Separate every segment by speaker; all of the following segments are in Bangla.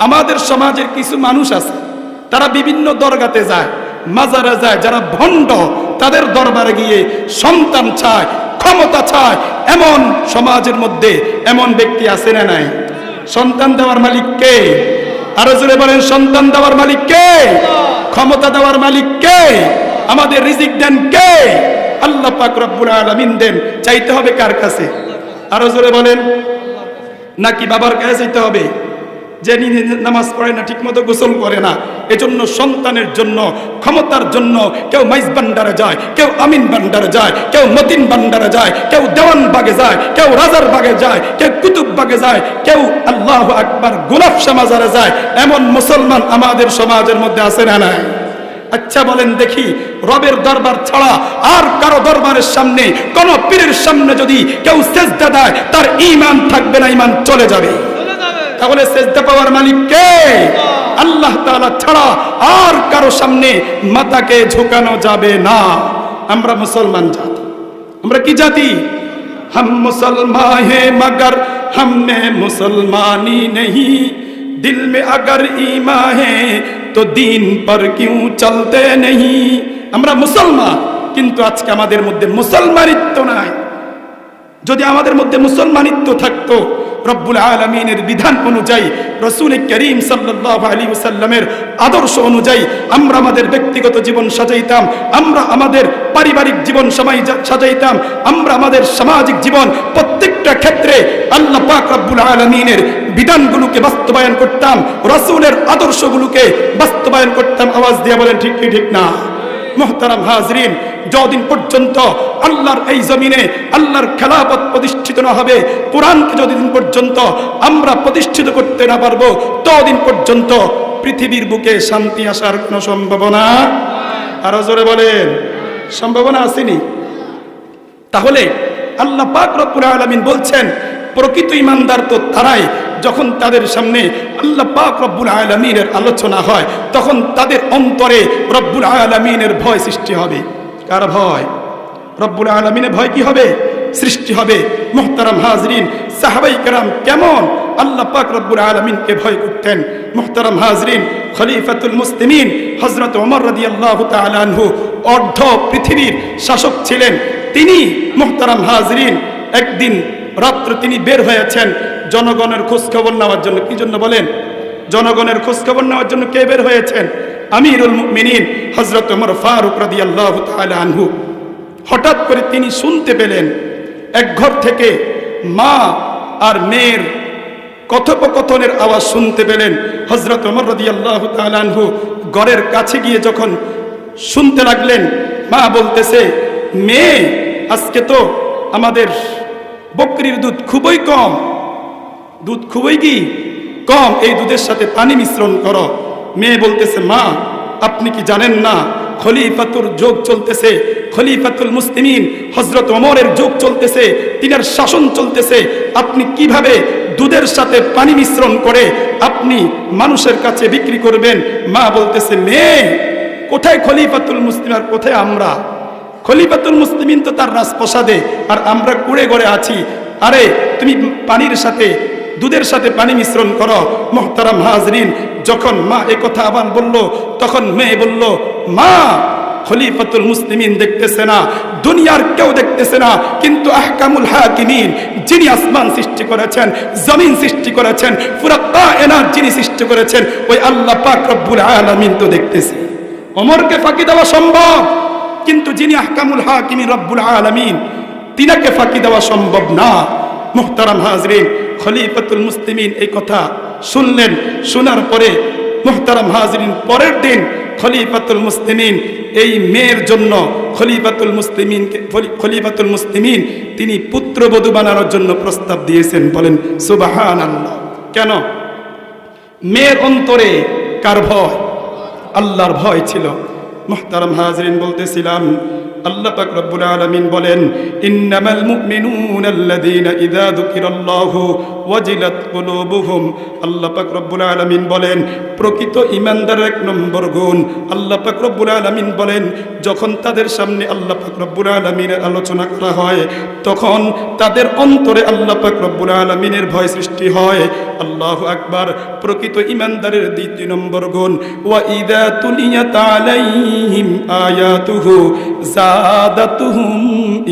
Speaker 1: আমাদের সমাজের কিছু মানুষ আছে, তারা বিভিন্ন দরগাতে যায়, মাজারে যায়, যারা ভণ্ড তাদের দরবারে গিয়ে সন্তান চায়, ক্ষমতা চায়। এমন সমাজের মধ্যে এমন ব্যক্তি আছে না নাই? সন্তান দেওয়ার মালিক কে? আরো জোরে বলেন, সন্তান দেওয়ার মালিক কে? ক্ষমতা দেওয়ার মালিক কে? আমাদের রিজিক দেন কে? আল্লাহ পাক রব্বুল আলামিন দেন। চাইতে হবে কার কাছে? আরো জোরে বলেন। নাকি বাবার কাছে চাইতে হবে, যে নামাজ পড়ে না, ঠিক মতো গোসল করে না, এজন্য সন্তানের জন্য, ক্ষমতার জন্য কেউ মাইজ ভান্ডারে যায়, কেউ আমিন ভান্ডারে যায়, কেউ মতিন ভান্ডারে যায়, কেউ দেওয়ান বাগে যায়, কেউ রাজার বাগে যায়, কেউ কুতুব বাগে যায়, কেউ আল্লাহু আকবার গোলাপ মাজারে যায়। এমন মুসলমান আমাদের সমাজের মধ্যে আছে না নাই? আচ্ছা বলেন দেখি, রবের দরবার ছাড়া আর কারো দরবারের সামনে, কোন পীরের সামনে যদি কেউ সেজদা দেয়, তার ঈমান থাকবে না, ঈমান চলে যাবে। তাহলে সেজদা পাওয়ার মালিক কে? আল্লাহ তাআলা ছাড়া আর কারো সামনে মাথাকে ঝুঁকানো যাবে না। আমরা মুসলমান জাতি। আমরা কি জাতি? हम मुसलमान हैं मगर हम में मुसलमानी नहीं, दिल में अगर ईमान है तो दीन पर क्यों चलते नहीं। আমরা মুসলমান, কিন্তু আজকে আমাদের মধ্যে মুসলমানিত্ব নাই। যদি আমাদের মধ্যে মুসলমানিত্ব থাকতো, রব্বুল আলামিনের বিধান অনুযায়ী, রাসূল করিম সাল্লাল্লাহু আলাইহি ওয়াসাল্লামের আদর্শ অনুযায়ী আমরা আমাদের ব্যক্তিগত জীবন সাজাইতাম, আমরা আমাদের পারিবারিক জীবন সাজাইতাম, আমরা আমাদের সামাজিক জীবন প্রত্যেকটা ক্ষেত্রে আল্লাহ পাক রব্বুল আলামিনের বিধানগুলোকে বাস্তবায়ন করতাম, রাসূলের আদর্শগুলোকে বাস্তবায়ন করতাম। আওয়াজ দিয়ে বলেন ঠিক কি ঠিক না? মুহতারাম হাজরিন, যতদিন পর্যন্ত আল্লাহর এই জমিনে আল্লাহর খেলাফত প্রতিষ্ঠিত না হবে, কোরআনকে যতদিন পর্যন্ত আমরা প্রতিষ্ঠিত করতে না পারবো, ততদিন পর্যন্ত পৃথিবীর বুকে শান্তি আসার কোনো সম্ভাবনা, আরো জোরে বলেন, সম্ভাবনা আসেনি। তাহলে আল্লাহ পাক রব্বুল আলামিন বলছেন, প্রকৃত ঈমানদার তো তারাই যখন তাদের সামনে আল্লাহ পাক রব্বুল আলামিনের আলোচনা হয়, তখন তাদের অন্তরে রব্বুল আলামিনের ভয় সৃষ্টি হবে। কার ভয়? রব্বুল আলামিনের ভয় কি হবে? সৃষ্টি হবে। মুহতারাম হাজরিন, সাহাবাই কেরাম কেমন আল্লাহ পাক রব্বুল আলামিনকে ভয় করতেন। মুহতারাম হাজরিন, খলিফাতুল মুসলিমিন হযরত ওমর রাদিয়াল্লাহু তাআলা আনহু অর্ধ পৃথিবীর শাসক ছিলেন। তিনি মুহতারাম হাজরিন একদিন রাত্রে তিনি বের হয়েছেন জনগণের খোঁজ খবর নেওয়ার জন্য। কি জন্য বলেন? জনগণের খোঁজ খবর নেওয়ার জন্য কে বের হয়েছেন? আমিরুল মুমিনিন হযরত ওমর ফারুক রাদিয়াল্লাহু তাআলা আনহু। হঠাৎ করে তিনি শুনতে পেলেন, এক ঘর থেকে মা আর মেয়ের কথোপকথনের আওয়াজ শুনতে পেলেন। হযরত ওমর রাদিয়াল্লাহু তাআলা আনহু ঘরের কাছে গিয়ে যখন শুনতে লাগলেন, মা বলতেছে, মেয়ে আজকে তো আমাদের বকরির দুধ খুবই কম, দুধ খুবই কি কম, এই দুধের সাথে পানি মিশ্রণ করো। মেয়ে বলতেছে, মা আপনি কি জানেন না খলিফাতুর যুগ চলতেছে, খলিফাতুল মুসলিমিন হযরত ওমরের যুগ চলতেছে, তিনার শাসন চলতেছে, আপনি কিভাবে দুধের সাথে পানি মিশ্রণ করে আপনি মানুষের কাছে বিক্রি করবেন? মা বলতেছে, মেয়ে কোথায় খলিফাতুল মুসলিম আর কোথায় আমরা? খলিফাতুল মুসলিমিন তো তার রাজপ্রাসাদে, আর আমরা কুড়ে ঘরে আছি। আরে তুমি পানির সাথে, দুধের সাথে পানি মিশ্রণ করো। মুহতারাম হাজরিন, যখন মা এই কথা আবার বলল, তখন মেয়ে বলল, মা খলিফাতুল মুসলিমিন দেখতেছে না, দুনিয়ার কেউ দেখতেছে না, কিন্তু আহকামুল হাকিমিন, যিনি আসমান সৃষ্টি করেছেন, জমিন সৃষ্টি করেছেন, পুরা কায়নাত যিনি সৃষ্টি করেছেন, ওই আল্লাহ পাক রব্বুল আলামিন তো দেখতেছে। ওমরকে ফাঁকি দেওয়া সম্ভব, কিন্তু যিনি আহকামুল হাকিমিন রব্বুল আলামিন, তিনাকে ফাঁকি দেওয়া সম্ভব না। মুহতারাম হাজরিন, খলিফাতুল মুসলিমিন এই কথা শুনলেন। শোনার পরে মুহতারাম হাজরিন, পরের দিন খলিফাতুল মুসলিমিন এই মেয়ের জন্য খলিফাতুল মুসলিমিন তিনি পুত্রবধূ বানানোর জন্য প্রস্তাব দিয়েছেন। বলেন সুবহানাল্লাহ। কেন? মেয়ের অন্তরে কার ভয়? আল্লাহর ভয় ছিল। মুহতারাম হাজরিন, বলতেছিলাম আল্লাহ পাক রব্বুল আলামিন বলেন, ইন্নামাল মুমিনুনা আল্লাযীনা ইযা যুকিরাল্লাহু ওয়াজিলাত কুলুবুহুম। আল্লাহ পাক রব্বুল আলামিন বলেন প্রকৃত ঈমানদারের এক নম্বর গুণ, আল্লাহ পাক রব্বুল আলামিন বলেন যখন তাদের সামনে আল্লাহ পাক রব্বুল আলামিনের আলোচনা করা হয় তখন তাদের অন্তরে আল্লাহ পাক রব্বুল আলামিনের ভয় সৃষ্টি হয়। আল্লাহু আকবার। প্রকৃত ঈমানদারের দ্বিতীয় নম্বর গুণ, ওয়া ইযা তুলিয়াত আলাইহিম আয়াতুহু যাদাতুহুম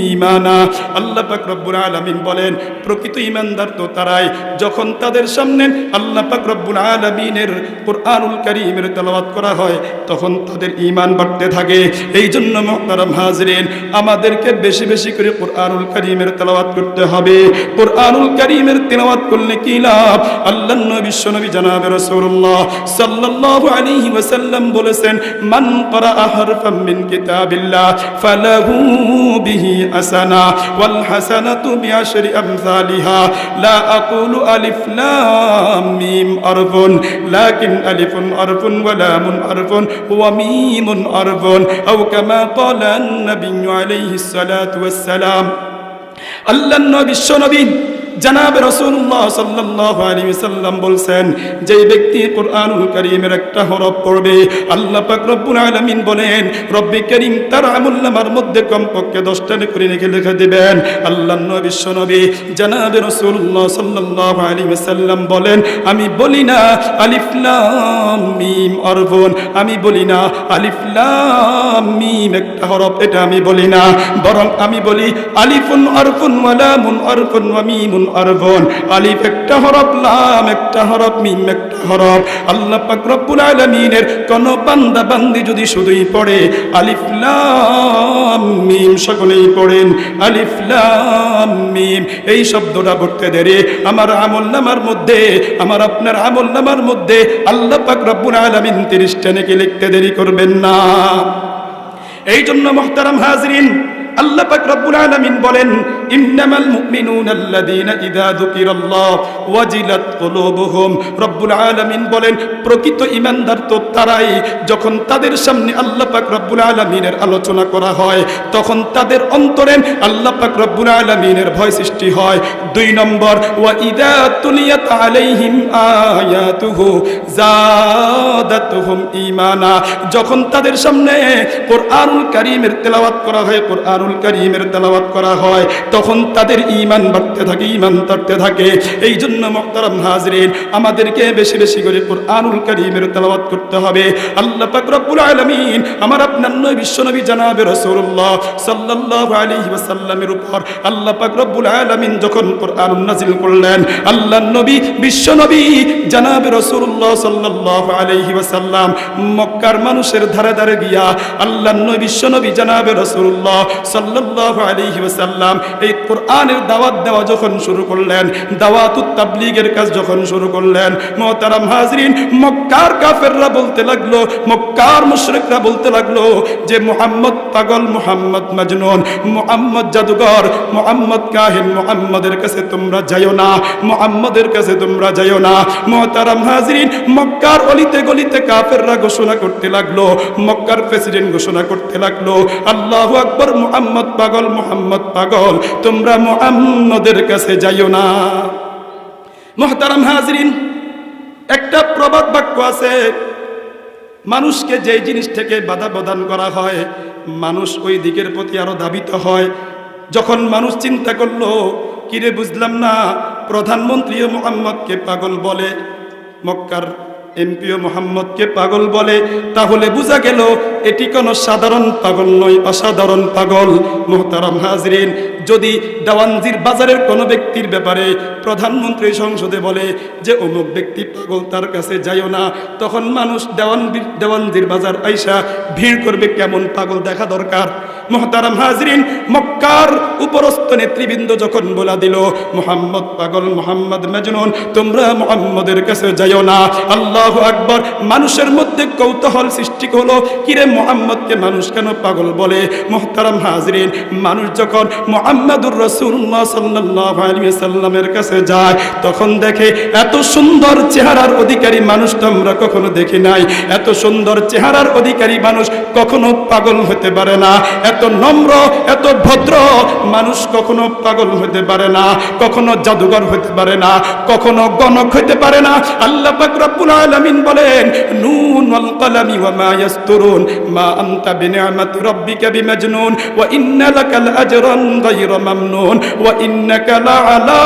Speaker 1: ঈমানা। আল্লাহ পাক রব্বুল আলামিন বলেন প্রকৃত ঈমানদার তো তারাই যখন তাদের সামনে আল্লাহ পাক রব্বুল আলামিনের কুরআনুল কারীমের তেলাওয়াত করা হয় তখন তাদের ঈমান বাড়তে থাকে। এই জন্য মুহতারাম হাজিরিন, আমাদেরকে বেশি বেশি করে কুরআনুল কারীমের তেলাওয়াত করতে হবে। কুরআনুল কারীমের তেলাওয়াত করলে কি লাভ? আল্লাহর নবী বিশ্বনবী জনাবে রাসূলুল্লাহ সাল্লাল্লাহু আলাইহি ওয়াসাল্লাম বলেছেন, মান ক্বারাআ হারফাম মিন কিতাবিল্লাহ ফালাহু বিহি হাসানা ওয়াল হাসানাতু বিআশরি আমসালিহা লা আকুলু আলিফ লাম মিম আরফুন লাকিন আলিফুন আরফুন ওয়া লামুন আরফুন ওয়া মিমুন আরফুন আও কামা ক্বালা an-নবী আলাইহিস সালাতু ওয়াস সালাম। আল্লাহর নবী বিশ্বনবী জনাবে রাসূলুল্লাহ সাল্লাল্লাহু আলাইহি ওয়াসাল্লাম বলছেন, যে ব্যক্তি কুরআনুল কারীমের একটা হরফ পড়বে আল্লাহ পাক রব্বুল আলামিন বলেন রব্বে কারীম তার আমলনামার মধ্যে কমপক্ষে 10টা করে লিখে দিবেন। আল্লাহর নবী বিশ্বনবী জনাবে রাসূলুল্লাহ সাল্লাল্লাহু আলাইহি ওয়াসাল্লাম বলেন, আমি বলি না আলিফ লাম মিম আরফুন, আমি বলি না আলিফ লাম মিম একটা হরফ, এটা আমি বলি না, বরং আমি বলি আলিফুন আরফুন ওয়া লামুন আরফুন ওয়া মিমুন আরফুন। আলিফ একটা হরফ, লাম একটা হরফ, মিম একটা হরফ। আল্লাহ পাক রব্বুল আলামিনের কোন বান্দা বান্দি যদি শুধুই পড়ে আলিফ লাম মিম, সকলেই পড়েন আলিফ লাম মিম, এই শব্দটা পড়তে দেরি আমার আমলনামার মধ্যে, আমার আপনার আমলনামার মধ্যে আল্লাহ পাক রব্বুল আলামিন 30টা নেকি লিখতে দেরি করবেন না। এই জন্য মুহতারাম হাজিরিন, আল্লাহ পাক রব্বুল আলামিন বলেন ইন্নামাল মুমিনুনা আল্লাযীনা ইযা যুকিরাল্লাহ ওয়াজিলাত কুলুবুহুম। রব্বুল আলামিন বলেন প্রকৃত ঈমানদার তো তারাই যখন তাদের সামনে আল্লাহ পাক রব্বুল আলামিনের আলোচনা করা হয় তখন তাদের অন্তরে আল্লাহ পাক রব্বুল আলামিনের ভয় সৃষ্টি হয়। 2 নম্বর, ওয়া ইযা তুলিয়াত আলাইহিম আয়াতুহু যাদাতুহুম ঈমানা। যখন তাদের সামনে কুরআনুল কারীমের তেলাওয়াত করা হয়, কুরআনুল কারীমের তেলাওয়াত করা হয় তখন তাদের ঈমান বাড়তে থাকে, ঈমান বাড়তে থাকে। এই জন্য মুহতারাম হাজিরিন, আমাদেরকে বেশি বেশি করে কুরআনুল কারীমের তেলাওয়াত করতে হবে। আল্লাহ পাক রব্বুল আলামিন আমার আপনার নবী বিশ্বনবী জনাবে রাসূলুল্লাহ সাল্লাল্লাহু আলাইহি ওয়াসাল্লামের উপর আল্লাহ পাক রব্বুল আলামিন যখন কুরআন নাযিল করলেন, আল্লাহর নবী বিশ্বনবী জনাবে রাসূলুল্লাহ সাল্লাল্লাহু আলাইহি ওয়াসাল্লাম মক্কার মানুষের ধারে ধারে গিয়া আল্লাহর নবী বিশ্বনবী জনাবে রাসূলুল্লাহ সাল্লাল্লাহু আলাইহি ওয়াসাল্লাম এই কোরআনের দাওয়াত দেওয়া যখন শুরু করলেন, দাওয়াতুত তাবলীগের কাজ যখন শুরু করলেন, মুহতারাম হাজিরিন, মক্কার কাফেররা বলতে লাগলো, মক্কার মুশরিকরা বলতে লাগলো যে মুহাম্মদ পাগল, মুহাম্মদ মাজনুন, মুহাম্মদ জাদুকর, মুহাম্মদ কাহিন, মুহাম্মাদের কাছে তোমরা যাইও না, মুহাম্মাদের কাছে তোমরা যাইও না। মুহতারাম হাজিরিন, মক্কার অলিতে গলিতে কাফেররা ঘোষণা করতে লাগলো, মক্কার প্রেসিডেন্ট ঘোষণা করতে লাগলো, আল্লাহু আকবার, মুহাম্মদ পাগল, মুহাম্মদ পাগল, তোমরা মুহাম্মাদের কাছে যাইও না। মুহতারাম হাজিরিন, একটা প্রবাদ বাক্য আছে, মানুষকে যে জিনিস থেকে বাধা প্রদান করা হয় মানুষ ওই দিকের প্রতি আরো ধাবিত হয়। যখন মানুষ চিন্তা করলো কিরে বুঝলাম না, প্রধানমন্ত্রীও মুহাম্মদকে পাগল বলে, মক্কার এমপিও মুহাম্মদকে পাগল বলে, তাহলে বোঝা গেল এটি কোনো সাধারণ পাগল নয়, অসাধারণ পাগল। মুহতারাম হাজিরিন, যদি দেওয়ানজির বাজারের কোনো ব্যক্তির ব্যাপারে প্রধানমন্ত্রী সংসদে বলে যে অমুক ব্যক্তি পাগল, তার কাছে যাইও না, তখন মানুষ দেওয়ানজির বাজার আইসা ভিড় করবে, কেমন পাগল দেখা দরকার। মুহতারাম হাজিরিন, মক্কার উপরস্থ নেতৃবৃন্দ যখন বলা দিল মুহাম্মদ পাগল, মুহাম্মদ মাজনুন, তোমরা মুহাম্মদের কাছে যাইও না, আল্লাহু আকবার, মানুষের মধ্যে মধ্যে কৌতূহল সৃষ্টি হলো, কিরে মুহাম্মদকে মানুষ কেন পাগল বলে? মুহতারাম হাজরিন, মানুষ যখন মুহাম্মাদুর রাসূলুল্লাহ সাল্লাল্লাহু আলাইহি ওয়াসাল্লামের কাছে যায় তখন দেখে এত সুন্দর চেহারার অধিকারী মানুষ তো আমরা কখনো দেখি নাই। এত সুন্দর চেহারার অধিকারী মানুষ কখনো পাগল হতে পারে না। এত নম্র, এত ভদ্র মানুষ কখনো পাগল হতে পারে না, কখনো জাদুঘর হতে পারে না, কখনো গণক হতে পারে না। আল্লাহ পাক রব্বুল আলামিন বলেন, নুন ওয়াল কলামি ওয়া মা ইয়াসতুরুন মা আনতা বিনিআমাতি রাব্বিকা বিমাজনুন ওয়া ইন্না লাকাল আজরান গায়রা মামনুন ওয়া ইন্নাকা লাআলা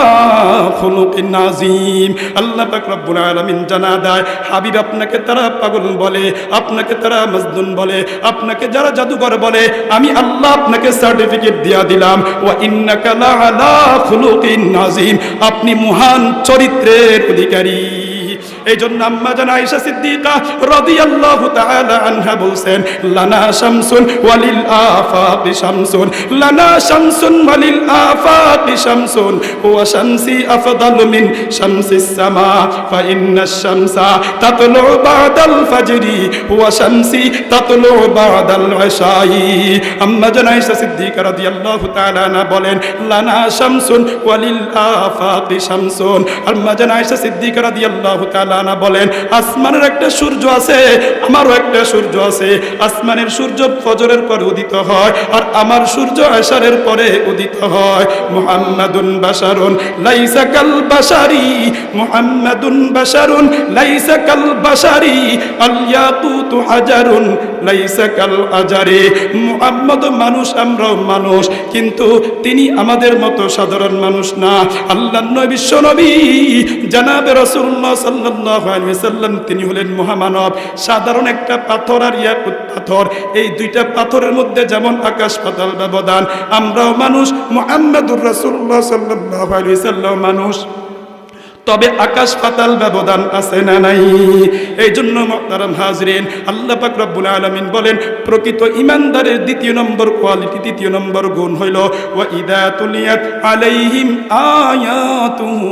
Speaker 1: খুলুকিন আযীম। আল্লাহ পাক রব্বুল আলামিন জানা দেয়, হাবিব আপনাকে তারা পাগল বলে, আপনাকে তারা মজনুন বলে, আপনাকে যারা জাদুঘর বলে, আমি আল্লাহ আপনাকে সার্টিফিকেট দিয়া দিলাম, ওয়া ইন্নাকা লাআলা খুলুকিন আযীম, আপনি মহান চরিত্রের অধিকারী। এই জন্য আম্মা জান আয়েশা সিদ্দিকা রাদিয়াল্লাহু তাআলা আনহা বলছেন, লানা শামসুন ওয়ালিল আফাকি শামসুন, লানা শামসুন ওয়ালিল আফাকি শামসুন ওয়া শামসি আফদালু মিন শামসিস সামা ফা ইন্নাশ শামসা তাতলু বাদাল ফাজরি ওয়া শামসি তাতলু বাদাল ইশাই। আম্মা জান আয়েশা সিদ্দিকা রাদিয়াল্লাহু তাআলা আনহা বলেন, লানা শামসুন ওয়ালিল আফাকি শামসুন। আম্মা জান আয়েশা সিদ্দিকা রাদিয়াল্লাহু তাআলা বলেন, আসমানের একটা সূর্য আছে, আমারও একটা সূর্য আছে। আসমানের সূর্য ফজরের পরে উদিত হয় আর আমার সূর্য এশারের পরে উদিত হয়। মুহাম্মাদুন বাশারুন লাইসা কাল বাশারি, মুহাম্মাদুন বাশারুন লাইসা কাল বাশারি, আল ইয়াকুতু হাজারুন লাইসা কাল আজারি। মুহাম্মদ মানুষ, আমরাও মানুষ, কিন্তু তিনি আমাদের মতো সাধারণ মানুষ না। আল্লাহর নবী, বিশ্ব নবী জনাবে রাসূলুল্লাহ সাল্লাল্লাহু আলাইহি ওয়াসাল্লাম, তিনি হলেন মহামানব। সাধারণ একটা পাথর আর ইয়াকুত পাথর, এই দুইটা পাথরের মধ্যে যেমন আকাশ পাতাল ব্যবধান, আমরাও মানুষ, মুহাম্মাদুর রাসূলুল্লাহ সাল্লাল্লাহু আলাইহি ওয়াসাল্লাম মানুষ, তবে আকাশ পাতাল ব্যবধান আছে না নাই? এই জন্য মুহতারাম হাজরিন, আল্লাহ পাক রব্বুল আলামিন বলেন, প্রকৃত ঈমানদারের দ্বিতীয় নম্বর কোয়ালিটি, দ্বিতীয় নম্বর গুণ হইল, ওয়া ইযা তুলিয়াত আলাইহিম আয়াতুহু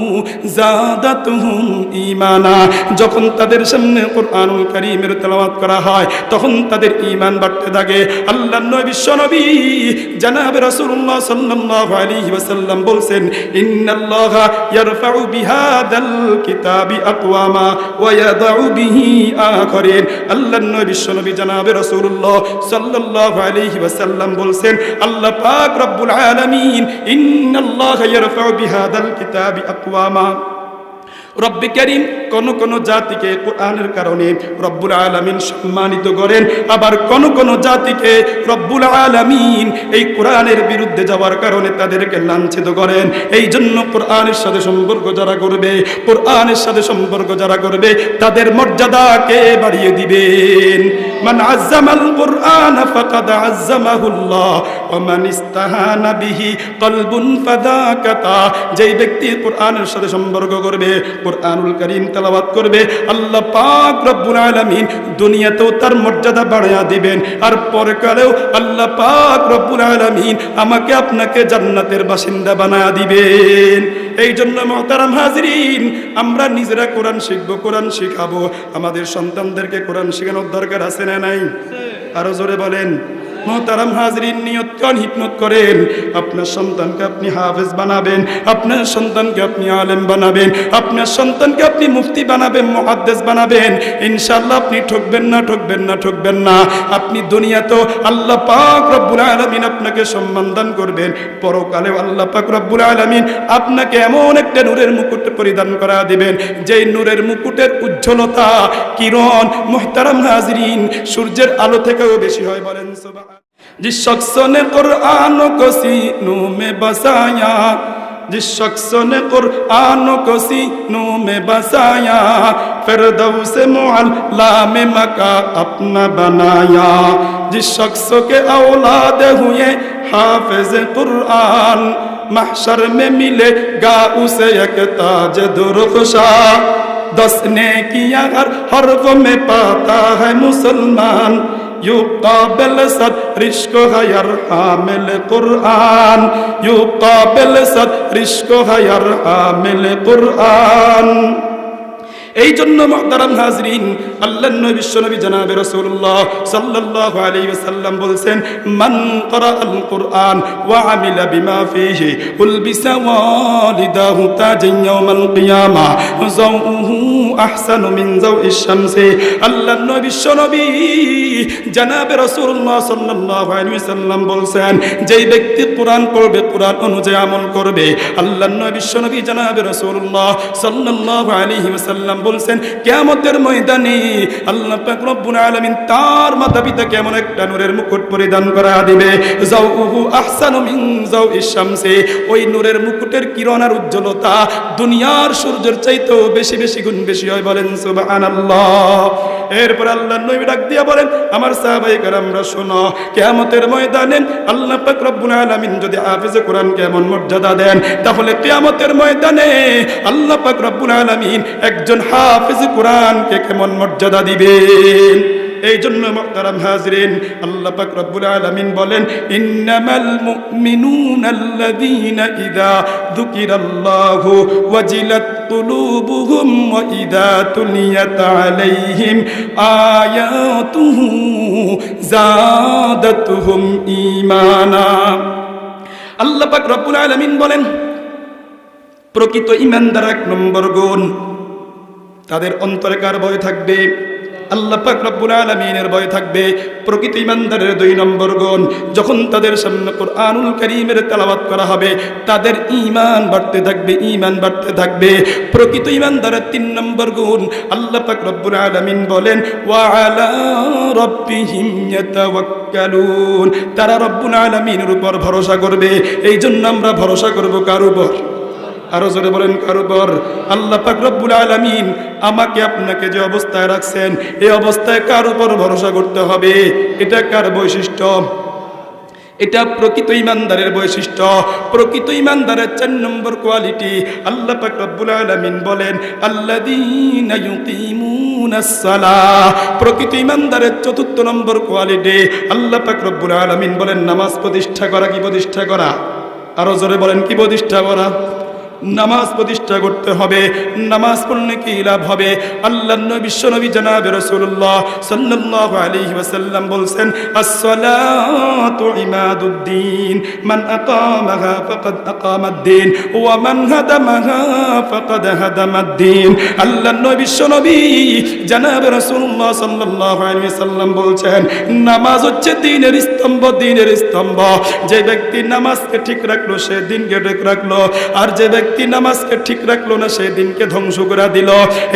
Speaker 1: যাদাতুহুম ঈমানা। যখন তাদের সামনে কুরআনুল কারীমের তেলাওয়াত করা হয় তখন তাদের ঈমান বাড়তে থাকে। আল্লাহর নবী, বিশ্ব নবী জনাবে রাসূলুল্লাহ সাল্লাল্লাহু আলাইহি ওয়াসাল্লাম বলছেন, ইন্নাল্লাহা ইয়ারফাউ বিহা কিতাবি আকওয়ামা ওয়া ইয়াদাউ বিহি আখারিন। আল্লাহর নবী, বিশ্ব নবী জনাবে রাসূলুল্লাহ সাল্লাল্লাহু আলাইহি ওয়াসাল্লাম বলছেন, আল্লাহ পাক রব্বুল আলামিন, ইন্নাল্লাহা ইয়ারফাউ বিহাদাল কিতাবি আকওয়ামা। রব্বে কারীম কোন কোন জাতিকে কোরআনের কারণে রব্বুল আলামিন সম্মানিত করেন, আবার কোন কোন জাতিকে রব্বুল আলামিন এই কোরআনের বিরুদ্ধে যাওয়ার কারণে তাদেরকে লাঞ্ছিত করেন। এই জন্য কোরআনের সাথে সম্পর্ক যারা করবে, কোরআনের সাথে সম্পর্ক যারা করবে, তাদের মর্যাদাকে বাড়িয়ে দিবেন। মান আযযামাল কুরআন ফাকাদ আযযামাহুল্লাহ ওয়া মান ইস্তাহানা বিহি কলবুন ফাযাকাতা। যেই ব্যক্তি কোরআনের সাথে সম্পর্ক করবে, কোরআনুল কারীম তেলাওয়াত করবে, আল্লাহ পাক রব্বুল আলামিন দুনিয়াতেও তার মর্যাদা বাড়ায়া দিবেন, আর পরকালেও আল্লাহ পাক রব্বুল আলামিন আমাকে আপনাকে জান্নাতের বাসিন্দা বানায়া দিবেন। এই জন্য মুহতারাম হাজরিন, আমরা নিজেরা কোরআন শিখবো, কোরআন শিখাবো, আমাদের সন্তানদেরকে কোরআন শেখানোর দরকার আছে না নাই? আরো জোরে বলেন। মুহতারাম হাজরিন, নিয়ত করেন, হিকমত করেন, আপনার সন্তানকে আপনি হাফেজ বানাবেন, আপনার সন্তানকে আপনি আলেম বানাবেন, আপনার সন্তানকে আপনি মুফতি বানাবেন, মুহাদ্দিস বানাবেন। ইনশাআল্লাহ আপনি ঠকবেন না, ঠকবেন না, ঠকবেন না। আপনি দুনিয়াতেও আল্লাহ পাক রব্বুল আলামিন আপনাকে সম্মান দান করবেন, পরকালেও আল্লাহ পাক রব্বুল আলামিন আপনাকে এমন একটা নূরের মুকুট পরিধান করা দিবেন, যেই নূরের মুকুটের উজ্জ্বলতা, কিরণ মুহতারাম হাজরিন সূর্যের আলো থেকেও বেশি হয়। বলেন সুবহান। जिस शख्स ने कुरान को सीनों में बसाया, जिस शख्स ने कुरान को सीनों में बसाया, फिरदौस मुअल्ला में मका अपना बनाया। जिस शख्स के औलाद हुए हाफिज कुरान, महशर में मिलेगा उसे एक ताज दुर्खशा। 10 नेकियां हर हर्फ में पाता है मुसलमान, युकाबिल सद रिश्क हयर हामिल कुरान, युकाबिल सद रिश्क हयर हामिल कुरान। এই জন্য মুহতারাম হাজরিন, আল্লাহর নবী বিশ্বনবী জনাবে রাসূলুল্লাহ সাল্লাল্লাহু আলাইহি ওয়াসাল্লাম বলেছেন, মান ক্বারাআল কুরআন ওয়া আমিলা বিমা ফীহি উলবিসা ওয়ালিদাহু তাজান ইয়াউমাল কিয়ামা যাউহু আহসানু মিন যাউইশ শামসি। আল্লাহর নবী বিশ্বনবী জনাবে রাসূলুল্লাহ সাল্লাল্লাহু আলাইহি ওয়াসাল্লাম বলেছেন, যেই ব্যক্তি কোরআন পড়বে, কোরআন অনুযায়ী আমল করবে, আল্লাহর নবী বিশ্বনবী জনাবে রাসূলুল্লাহ সাল্লাল্লাহু আলাইহি ওয়াসাল্লাম বলছেন, কিয়ামতের ময়দানে আল্লাহ পাক রব্বুল আলামিন তার মাতা-পিতাকে এমন একটা নূরের মুকুট পরিধান করা দিবে, যাউহু আহসানু মিন যাউইশ শামসি। ওই নূরের মুকুটের কিরণ আর উজ্জ্বলতা দুনিয়ার সূর্যের চাইতেও বেশি বেশি গুণ বেশি হয়। বলেন সুবহানাল্লাহ। এরপর আল্লাহর নবী ডাক দিয়া বলেন, আমার সাহাবায়ে কেরামরা শোনো, কিয়ামতের ময়দানে আল্লাহ পাক রব্বুল আলামিন যদি হাফেজে কোরআনকে এমন মর্যাদা দেন, তাহলে কিয়ামতের ময়দানে আল্লাহ পাক রব্বুল আলামিন একজন হাফেজ কোরআনকে কেমন মর্যাদা দিবেন। এই জন্য মুহতারাম হাজরিন, আল্লাহ পাক রব্বুল আলামিন বলেন, ইন্নামাল মুমিনুনা আল্লাযীনা ইযা যুকিরাল্লাহু ওয়াজিলাত কুলুবুহুম ওয়া ইযা তুলিয়াত আলাইহিম আয়াতুহু যাদাতুহুম ঈমানা। আল্লাহ পাক রব্বুল আলামিন বলেন, প্রকৃত ঈমানদার এক নম্বর গুণ, তাদের অন্তরে কার ভয় থাকবে? আল্লাহ পাক রব্বুল আলামিনের ভয় থাকবে। প্রকৃত ঈমানদারের 2 নম্বর গুণ, যখন তাদের সামনে কুরআনুল কারীমের তেলাওয়াত করা হবে, তাদের ঈমান বাড়তে থাকবে, ঈমান বাড়তে থাকবে। প্রকৃত ঈমানদারের 3 নম্বর গুণ, আল্লাহ পাক রব্বুল আলামিন বলেন, ওয়া আলা রাব্বিহিম ইয়াতাওয়াক্কালুন। তারা রব্বুল আলামিনের উপর ভরসা করবে। এই জন্য আমরা ভরসা করব কার উপর? আরো জোরে বলেন, কার উপর? আল্লাহ পাক রব্বুল আলামিন আমাকে আপনাকে যে অবস্থায় রাখছেন, এই অবস্থায় কার উপর ভরসা করতে হবে? এটা কার বৈশিষ্ট্য? এটা প্রকৃত ঈমানদারের বৈশিষ্ট্য। প্রকৃত ঈমানদারের 4 নম্বর কোয়ালিটি, আল্লাহ পাক রব্বুল আলামিন বলেন, আল্লাযীনা ইউকিমুনাস সালাহ। প্রকৃত ঈমানদারের 4র্থ নম্বর কোয়ালিটি, আল্লাহ পাক রব্বুল আলামিন বলেন, নামাজ প্রতিষ্ঠা করা। কি প্রতিষ্ঠা করা? আরো জোরে বলেন, কি প্রতিষ্ঠা করা? নামাজ প্রতিষ্ঠা করতে হবে। নামাজ পড়লে কি লাভ হবে? আল্লাহর নবী বিশ্বনবী জনাবে রাসূলুল্লাহ সাল্লাল্লাহু আলাইহি ওয়াসাল্লাম বলেন, আস-সালাতু ইমাদুদ্দিন, মান আকামাহা ফাকাদ আকামাদ-দ্বীন ওয়া মান হাদামাহা ফাকাদ হাদামাদ-দ্বীন। আল্লাহর নবী বিশ্বনবী জনাবে রাসূলুল্লাহ সাল্লাল্লাহু আলাইহি ওয়াসাল্লাম বলেন, নামাজ হচ্ছে দ্বীনের স্তম্ভ, দ্বীনের স্তম্ভ। যে ব্যক্তি নামাজকে ঠিক রাখলো, সে দ্বীনকে ঠিক রাখলো। আর যে ব্যক্তি নামাজকে ঠিক রাখলো না, সেই দিনকে ধ্বংস করে দিল।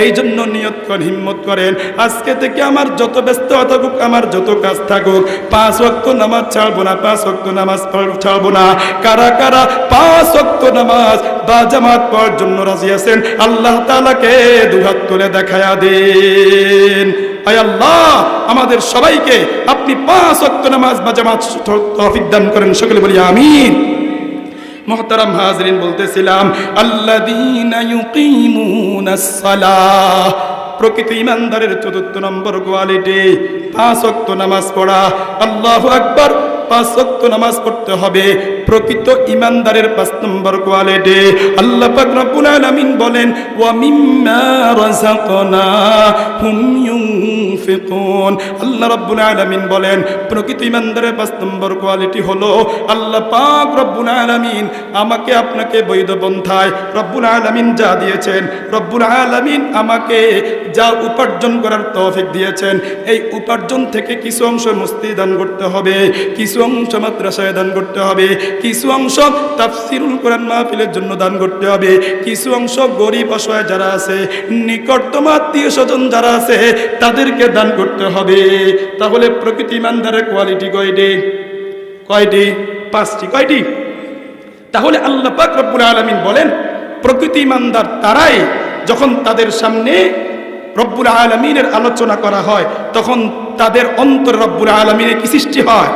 Speaker 1: এই জন্য নিয়ত করেন, হিম্মত করেন, আজকে থেকে আমার যত ব্যস্ততা থাকুক, আমার যত কাজ থাকুক, 5 ওয়াক্ত নামাজ ছাড়বো না, 5 ওয়াক্ত নামাজ ছাড়বো না। কারা কারা 5 ওয়াক্ত নামাজ বা জামাত পড়ার জন্য রাজি আছেন? আল্লাহ তাআলাকে 2 হাত তুলে দেখায়া দেন। আয় আল্লাহ, আমাদের সবাইকে আপনি 5 ওয়াক্ত নামাজ বা জামাত তৌফিক দান করেন। সকলে বলি আমিন। মুহতারাম হাজরিন, বলতেছিলাম, আল্লাযীনা ইউকিমুনাস সালাহ। প্রকৃত ঈমানদারের 4র্থ নম্বর কোয়ালিটি, 5 ওয়াক্ত নামাজ পড়া। আল্লাহু আকবার। 5 ওয়াক্ত নামাজ পড়তে হবে। প্রকৃত ঈমানদারের 5 নম্বর কোয়ালিটি, আল্লাহ পাক রব্বুল আলামিন বলেন, ওয়া মিম্মা রাযাকনাহুম ইউনফিকুন। আল্লাহ রব্বুল আলামিন বলেন, প্রকৃত ঈমানদারের 5 নম্বর কোয়ালিটি হলো, আল্লাহ পাক রব্বুল আলামিন আমাকে আপনাকে বৈধ পন্থায় রব্বুল আলামিন যা দিয়েছেন, রব্বুল আলামিন আমাকে যা উপার্জন করার তৌফিক দিয়েছেন, এই উপার্জন থেকে কিছু অংশ মসজিদে দান করতে হবে, কিছু অংশ মাদ্রাসায় দান করতে হবে, কিছু অংশ তাফসীরুল কোরআন মাহফিলের জন্য দান করতে হবে, কিছু অংশ গরিব অসহায় যারা আছে, নিকটতম আত্মীয় স্বজন যারা আছে, তাদেরকে দান করতে হবে। তাহলে প্রকৃত ঈমানদারের কোয়ালিটি কয়টি? 5টি। কয়টি? তাহলে আল্লাহ পাক রব্বুল আলামিন বলেন, প্রকৃত ঈমানদার তারাই যখন তাদের সামনে রব্বুল আলামিনের আলোচনা করা হয়, তখন তাদের অন্তরে রব্বুল আলামিনের কি সৃষ্টি হয়?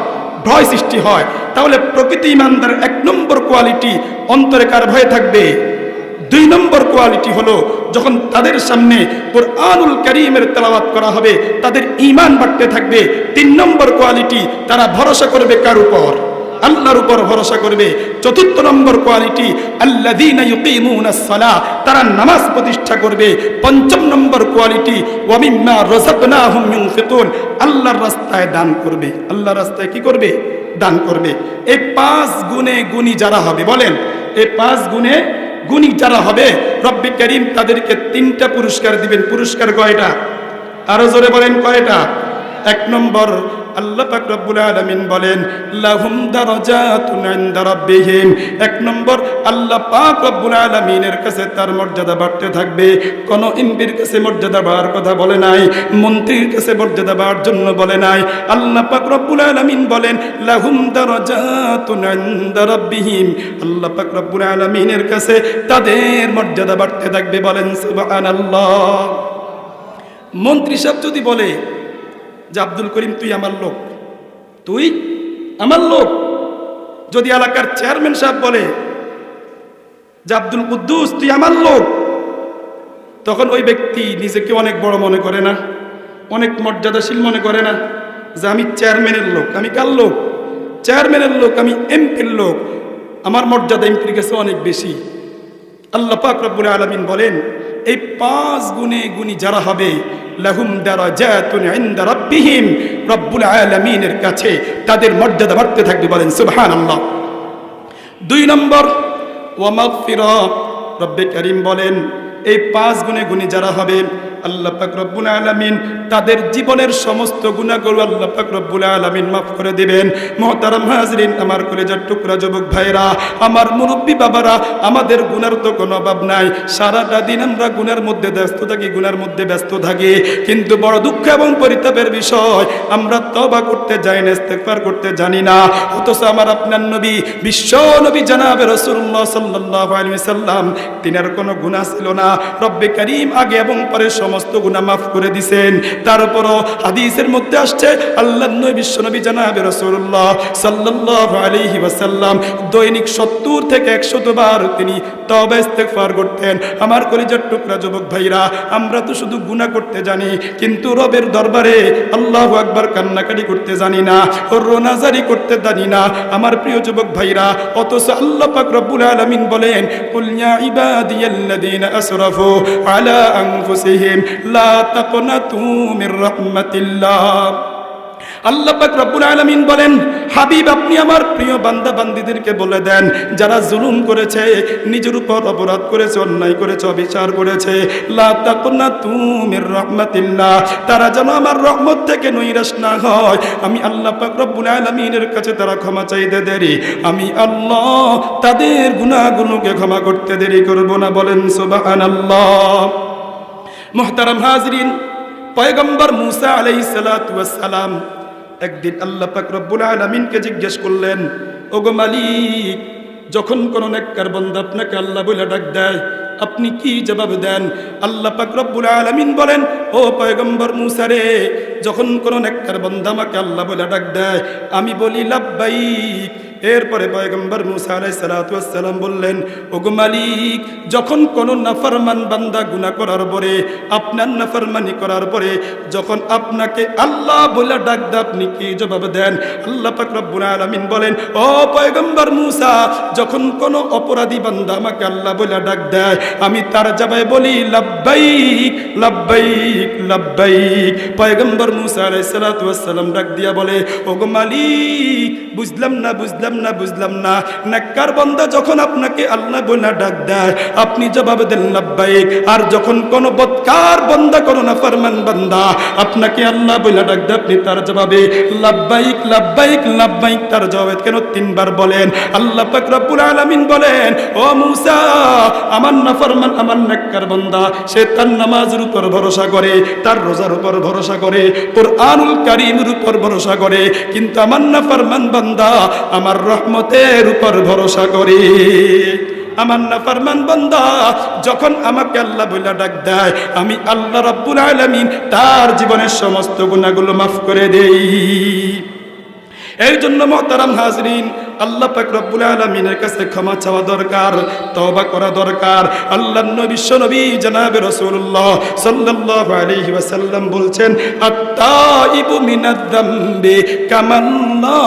Speaker 1: ভয় সৃষ্টি হয়। তাহলে প্রকৃত ঈমানদারের 1 নম্বর কোয়ালিটি, অন্তরে কার ভয় থাকবে? 2 নম্বর কোয়ালিটি হলো, যখন তাদের সামনে কুরআনুল কারীমের তেলাওয়াত করা হবে, তাদের ঈমান বাড়তে থাকবে। 3 নম্বর কোয়ালিটি, তারা ভরসা করবে কার উপর? আল্লাহর উপর ভরসা করবে। চতুর্থ নম্বর কোয়ালিটি আল্লাযীনা ইউকিমুনাস সালাহ, তারা নামাজ প্রতিষ্ঠা করবে। পঞ্চম নম্বর কোয়ালিটি ওয়া মিম্মা রাযাকনাহুম ইউনফিকুন, আল্লাহর রাস্তায় দান করবে। আল্লাহর রাস্তায় কি করবে? দান করবে। এই 5 গুণে গুণী যারা হবে, বলেন এই 5 গুণে গুণী যারা হবে রব্বে কারীম তাদেরকে 3টা পুরস্কার দিবেন। পুরস্কার কয়টা? আরো জোরে বলেন কয়টা? 1 নম্বর, আল্লাহ পাক রব্বুল আলামিন বলেন লাহুম দারাজাতুন ইনদা রাব্বিহিম। 1 নম্বর, আল্লাহ পাক রব্বুল আলামিনের কাছে তার মর্যাদা বাড়তে থাকবে। কোন এমপির কাছে মর্যাদা বাড়ার কথা বলে নাই, মন্ত্রীর কাছে মর্যাদা বাড়ার জন্য বলে নাই। আল্লাহ পাক রব্বুল আলামিন বলেন লাহুম দারাজাতুন ইনদা রাব্বিহিম, আল্লাহ পাক রব্বুল আলামিনের কাছে তাদের মর্যাদা বাড়তে থাকবে। বলেন সুবহানাল্লাহ। মন্ত্রী সাহেব যদি বলে যে আব্দুল করিম তুই আমার লোক, তুই আমার লোক, যদি এলাকার চেয়ারম্যান সাহেব বলে যে আব্দুল কুদ্দুস তুই আমার লোক, তখন ওই ব্যক্তি নিজেকে অনেক বড় মনে করে না, অনেক মর্যাদাশীল মনে করে না যে আমি চেয়ারম্যানের লোক। আমি কার লোক? চেয়ারম্যানের লোক, আমি এমপির লোক, আমার মর্যাদা এমপির কাছে অনেক বেশি। আল্লাহ পাক রব্বুল আলামিন বলেন এই 5 গুণে গুণী যারা হবে লাহুম দারাজাতুন ইনদা রাব্বিহিম, রব্বুল আলামিনের কাছে তাদের মর্যাদা বাড়তে থাকবে। বলেন সুবহানাল্লাহ। 2 নম্বর ওয়া মাগফিরাত, রব্বে কারীম বলেন এই 5 গুণে গুণী যারা হবে আল্লাহ পাক রব্বুল আলামিন তাদের জীবনের সমস্ত গুনাহগুলো আল্লাহ পাক রব্বুল আলামিন মাফ করে দিবেন। মুহতারাম হাজরিন, আমার কলেজার টুকরা যুবক ভাইরা, আমার মুরব্বী বাবারা, আমাদের গুনার তো কোনো অভাব নাই। সারাটা দিন আমরা গুনার মধ্যে ব্যস্ত থাকি, গুনার মধ্যে ব্যস্ত থাকি, কিন্তু বড় দুঃখ এবং পরিতাপের বিষয় আমরা তওবা করতে জানি না, ইস্তেগফার করতে জানি না। অথচ আমার আপনার নবী, বিশ্ব নবী জনাবে রাসূলুল্লাহ সাল্লাল্লাহু আলাইহি ওয়াসাল্লাম, তিনার কোনো গুনাহ ছিল না। রব্বে কারীম আগে এবং পরে সমস্ত গুনাহ মাফ করে দিয়েছেন। তারপরও হাদিসের মধ্যে আসছে আল্লাহর নবী বিশ্ব নবী জনাবে রাসূলুল্লাহ সাল্লাল্লাহু আলাইহি ওয়াসাল্লাম দৈনিক 70 থেকে 100 বার তিনি তওবা ইস্তেগফার করতেন। আমার কলিজার টুকরা যুবক ভাইরা, আমরা তো শুধু গুনাহ করতে জানি, কিন্তু রবের দরবারে আল্লাহু আকবার কান্নাকাটি করতে জানি না, রোনাজারি করতে জানি না। আমার প্রিয় যুবক ভাইরা, অথচ আল্লাহ পাক রব্বুল আলামিন বলেন কুল ইয়া ইবাদিয়াল্লাযীনা আসরাফু আলা আনফুসিহিম লা তাকনাতু মির রাহমাতিল্লাহ। আল্লাহ পাক রব্বুল আলামিন বলেন হাবিব আপনি আমার প্রিয় বান্দা বান্দীদেরকে বলে দেন যারা জুলুম করেছে, নিজের উপর অপরাধ করেছে, অন্যায় করেছে, অবিচার করেছে, লা তাকনাতু মির রাহমাতিল্লাহ, তারা যেন আমার রহমত থেকে নৈরাশ না হয়। আমি আল্লাহ পাক রব্বুল আলামিনের কাছে তারা ক্ষমা চাইতে দেরি, আমি আল্লাহ তাদের গুনাহগুলোকে ক্ষমা করতে দেরি করব না। বলেন সুবহানাল্লাহ। মুহতারাম হাজরিন, পয়গম্বর মুসা আলাইহিস সালাতু ওয়াস সালাম একদিন আল্লাহ পাক রব্বুল আলামিনকে জিজ্ঞেস করলেন, ওগো মালিক, যখন কোন নেককার বান্দা আপনাকে আল্লাহ বলে ডাক দেয় আপনি কি জবাব দেন? আল্লাহ পাক রব্বুল আলামিন বলেন, ও পয়গম্বর মুসা রে, যখন কোন নেককার বান্দা আমাকে আল্লাহ বলে ডাক দেয় আমি বলি লাব্বাইক। এরপরে পয়গম্বর মুসা আলাইহিস সালাতু ওয়াস সালাম বললেন, ওগো মালিক, যখন কোন নাফরমান বান্দা গুনাহ করার পরে, আপনার নাফরমানি করার পরে যখন আপনাকে আল্লাহ বলে ডাক দেয় আপনি কি জবাব দেন? আল্লাহ পাক রব্বুল আলামিন বলেন, ও পয়গম্বর মুসা, যখন কোন অপরাধী বান্দা আমাকে আল্লাহ বলে ডাক দেয় আমি তার জবাবে বলি লাব্বাইক লাব্বাইক লাব্বাইক। পয়গম্বর মুসা আলাইহিস সালাতু ওয়াস সালাম ডাক দিয়া বলে, ওগো মালিক, বুঝলাম না, নেককার বান্দা যখন আপনাকে আল্লাহ বলে ডাক দেয় আপনি জবাব দেন লাব্বাইক, আর যখন কোন বদকার বান্দা, কোন নাফরমান বান্দা আপনাকে আল্লাহ বলে ডাক দেয় আপনি তার জবাবে লাব্বাইক লাব্বাইক লাব্বাইক, তার জবাবে কেন 3 বার বলেন? আল্লাহ পাক রব্বুল আলামিন বলেন, ও মুসা, আমার নাফরমান, আমার নেককার বান্দা, সে তার নামাজের উপর ভরসা করে, তার রোজার উপর ভরসা করে, কুরআনুল কারীমের উপর ভরসা করে, কিন্তু আমার নাফরমান বান্দা আমার রহমতের উপর ভরসা করে। আমার নাফরমান বান্দা যখন আমাকে আল্লাহ বলে ডাক দেয় আমি আল্লাহ রাব্বুল আলামিন তার জীবনের সমস্ত গুনাহগুলো মাফ করে দেই। এই জন্য মুহতারাম হাজরিন, আল্লাহ পাক রব্বুল আলামিনের কাছে ক্ষমা চাওয়া দরকার, তওবা করা দরকার। আল্লাহর নবী বিশ্বনবী জনাবে রাসূলুল্লাহ সাল্লাল্লাহু আলাইহি ওয়াসাল্লাম বলছেন, আত-তাইবু মিনাদ-দামবি কামান লা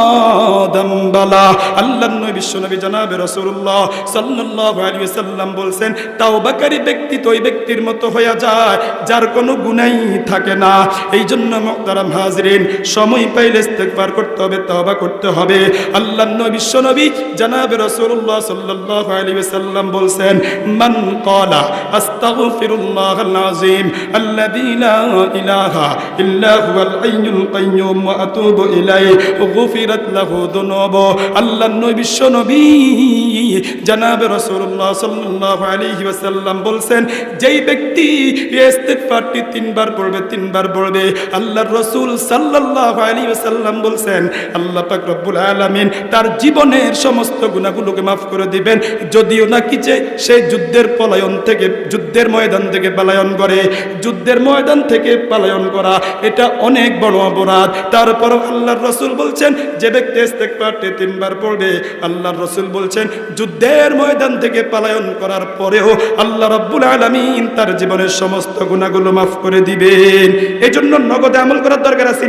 Speaker 1: দামবালা। আল্লাহর নবী বিশ্বনবী জনাবে রাসূলুল্লাহ সাল্লাল্লাহু আলাইহি ওয়াসাল্লাম বলছেন, তাওবাকারী ব্যক্তি তো ওই ব্যক্তির মতো হয়ে যায় যার কোনো গুনাহ থাকে না। এই জন্য মুহতারাম হাজিরিন, সময় পাইলে ইস্তেগফার করতে হবে, তওবা করতে হবে। আল্লাহর নবী বিশ্বনবী জনাবে রাসূলুল্লাহ সাল্লাল্লাহু আলাইহি ওয়াসাল্লাম বলছেন, মান ক্বালা আস্তাগফিরুল্লাহাল আযীম আল্লাযী লা ইলাহা ইল্লা হুয়াল হাইয়ুল কাইয়্যুম ওয়া আতুবু ইলাইহি গুফিরাত লাহু যুনুবু। আল্লাহর নবী বিশ্বনবী জনাবে রাসূলুল্লাহ সাল্লাল্লাহু আলাইহি ওয়াসাল্লাম বলছেন, যেই ব্যক্তি এই ইস্তিগফারটি তিনবার পড়বে, আল্লাহর রাসূল সাল্লাল্লাহু আলাইহি ওয়াসাল্লাম বলছেন, আল্লাহ পাক রব্বুল আলামিন তার জীবনের সমস্ত গুনাহগুলোকে মাফ করে দিবেন। যদিও নাকি যে সে যুদ্ধের ময়দান থেকে পলায়ন করে, যুদ্ধের ময়দান থেকে পলায়ন করা এটা অনেক বড় অপরাধ। তারপর আল্লাহর রাসূল বলছেন, যে ব্যক্তি ইস্তিগফারটি তিনবার পড়বে, আল্লাহর রাসূল বলছেন, যুদ্ধের ময়দান থেকে পলায়ন করার পরেও আল্লাহ রাব্বুল আলামিন তার জীবনের সমস্ত গুনাহগুলো মাফ করে দিবেন। এজন্য নগদে আমল করার দরকার আছে।